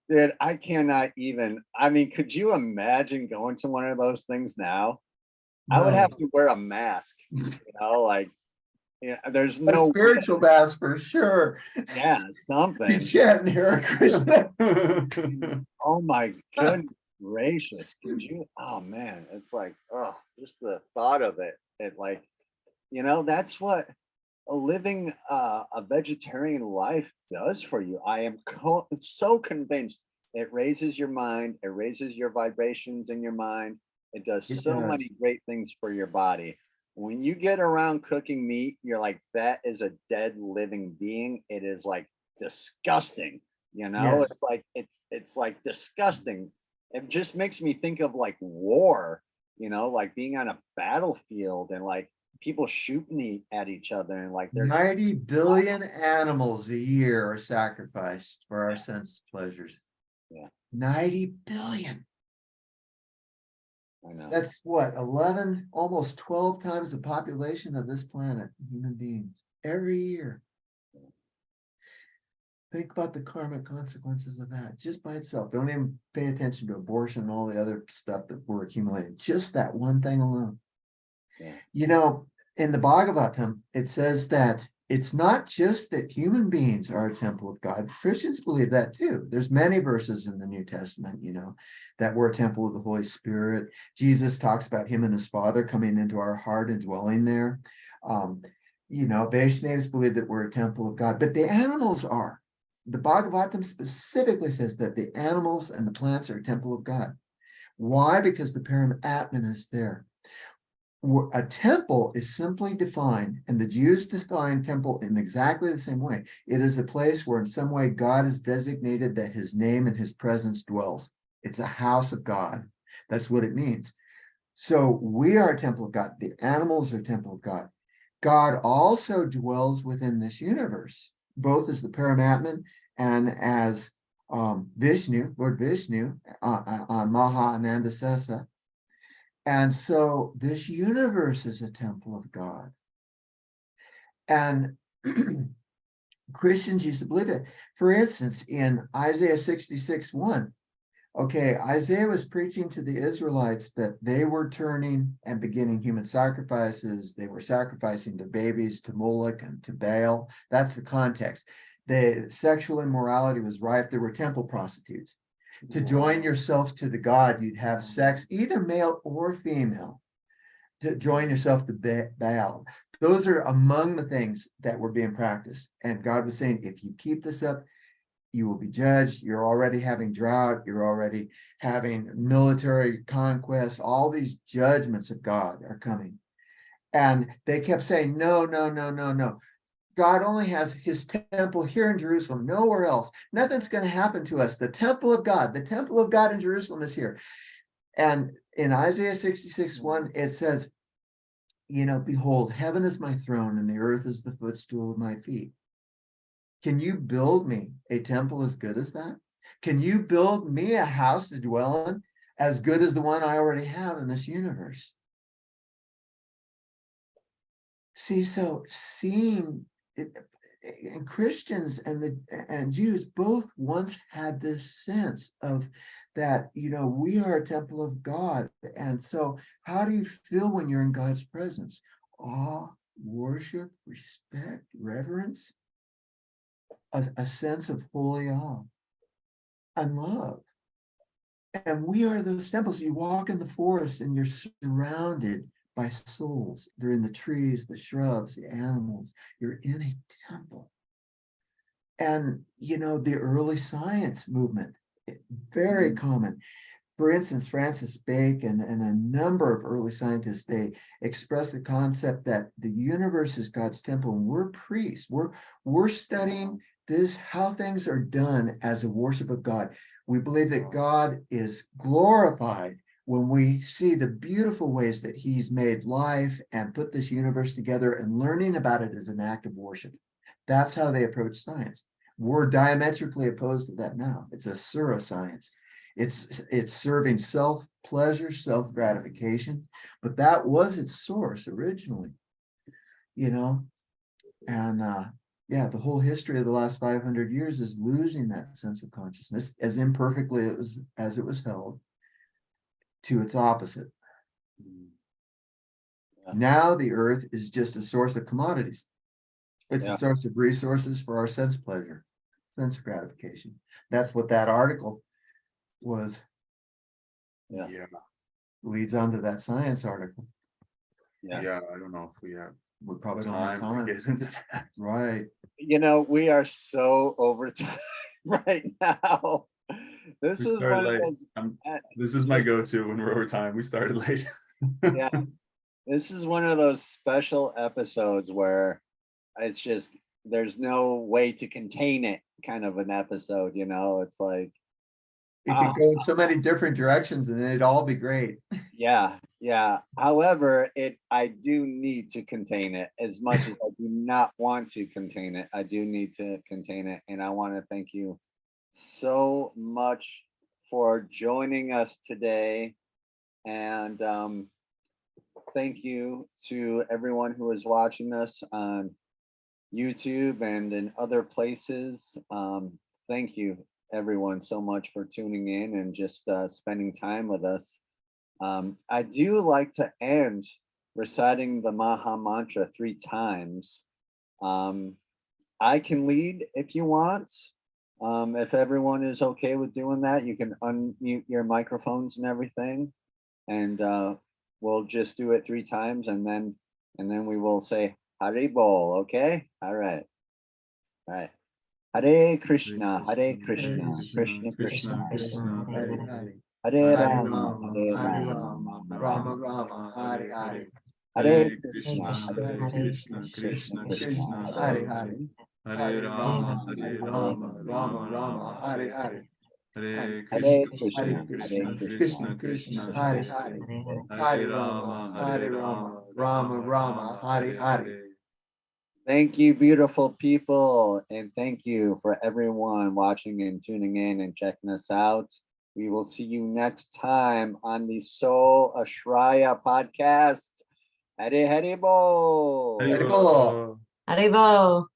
Dude, I cannot even. I mean, could you imagine going to one of those things now? I would no. have to wear a mask, like, there's A no way. spiritual bath for sure. Yeah, You something. chanting Hare Krishna. Oh my goodness gracious. Could you? Oh man, it's like, oh, just the thought of it. It like, that's what living a vegetarian life does for you. I am so convinced it raises your mind, it raises your vibrations in your mind. It does It so does. many great things for your body. When you get around cooking meat, you're like, that is a dead living being. It is like disgusting. Yes. It's like it's like disgusting. It just makes me think of like war, like being on a battlefield and like people shooting at each other and like they're 90 billion animals a year are sacrificed for our sense pleasures. Yeah. 90 billion. I know. That's what, 11, almost 12 times the population of this planet, human beings, every year. Think about the karmic consequences of that just by itself. Don't even pay attention to abortion and all the other stuff that we're accumulating. Just that one thing alone. Yeah. In the Bhagavatam, it says that it's not just that human beings are a temple of God. Christians believe that too. There's many verses in the New Testament, that we're a temple of the Holy Spirit. Jesus talks about him and his Father coming into our heart and dwelling there. Vaishnavas believe that we're a temple of God, but the animals are. The Bhagavatam specifically says that the animals and the plants are a temple of God. Why? Because the Paramatman is there. A temple is simply defined, and the Jews define temple in exactly the same way. It is a place where in some way God is designated that his name and his presence dwells. It's a house of God. That's what it means. So we are a temple of God. The animals are a temple of God. God also dwells within this universe, both as the Paramatman and as Vishnu, Lord Vishnu, on Maha Ananda Sesa. And so this universe is a temple of God. And Christians used to believe it. For instance, in Isaiah 66:1, Isaiah was preaching to the Israelites that they were turning and beginning human sacrifices. They were sacrificing their babies to Moloch and to Baal. That's the context. The sexual immorality was rife. There were temple prostitutes. To join yourself to the God, you'd have sex, either male or female, to join yourself to Baal. Those are among the things that were being practiced. And God was saying, if you keep this up, you will be judged. You're already having drought. You're already having military conquest. All these judgments of God are coming. And they kept saying, no, no, no, no, no. God only has his temple here in Jerusalem, nowhere else. Nothing's going to happen to us. The temple of God in Jerusalem is here. And in Isaiah 66:1, it says, behold, heaven is my throne and the earth is the footstool of my feet. Can you build me a temple as good as that? Can you build me a house to dwell in as good as the one I already have in this universe? See, so seeing it, and Christians and Jews both once had this sense of that, we are a temple of God. And so how do you feel when you're in God's presence? Awe, worship, respect, reverence, a sense of holy awe and love. And we are those temples. You walk in the forest and you're surrounded by souls. They're in the trees, the shrubs, the animals. You're in a temple. And, the early science movement, very common. For instance, Francis Bacon and a number of early scientists, they express the concept that the universe is God's temple and we're priests. We're studying this, how things are done as a worship of God. We believe that God is glorified when we see the beautiful ways that he's made life and put this universe together, and learning about it as an act of worship. That's how they approach science. We're diametrically opposed to that now. It's a Sura science. It's serving self-pleasure, self-gratification, but that was its source originally, and the whole history of the last 500 years is losing that sense of consciousness, as imperfectly as it was held, to its opposite. Yeah. Now the earth is just a source of commodities. It's a source of resources for our sense pleasure, sense gratification. That's what that article was. Yeah. Leads on to that science article. Yeah, I don't know if we have. We probably don't have time to get into that. Right. We are so over time right now. This is one of those, this is my go-to when we're over time. We started late. Yeah. This is one of those special episodes where it's just, there's no way to contain it, kind of an episode, it's like it could go in so many different directions and it'd all be great. Yeah. However, I do need to contain it. As much as I do not want to contain it, I do need to contain it. And I want to thank you so much for joining us today. And thank you to everyone who is watching us on YouTube and in other places. Thank you, everyone, so much for tuning in and just spending time with us. I do like to end reciting the Maha Mantra 3 times. I can lead if you want. If everyone is okay with doing that, you can unmute your microphones and everything, and we'll just do it 3 times, and then we will say Haribol. Okay. All right. Hare Krishna, Hare Krishna, Krishna Krishna, Krishna, Hare Hare. Hare Hare Rama, Rama, Hare Hare Rama, Rama, Rama Rama, Hare Hare. Hare Hare Krishna, Krishna, Hare Hare Krishna, Krishna, Krishna Krishna Krishna, Krishna, Hare Hare. Hare Rama, Hare Rama, Rama, Rama Rama, Hare Hare. Hare Hare Krishna, Krishna, Hare Hare Krishna, Krishna, Krishna Krishna, Hare Hare. Hare Rama, Hare Rama, Rama, Rama Rama, Hare Hare. Thank you, beautiful people, and thank you for everyone watching and tuning in and checking us out. We will see you next time on the Soul Ashraya podcast. Hare Hare Bo. Hare Bo. Haribo.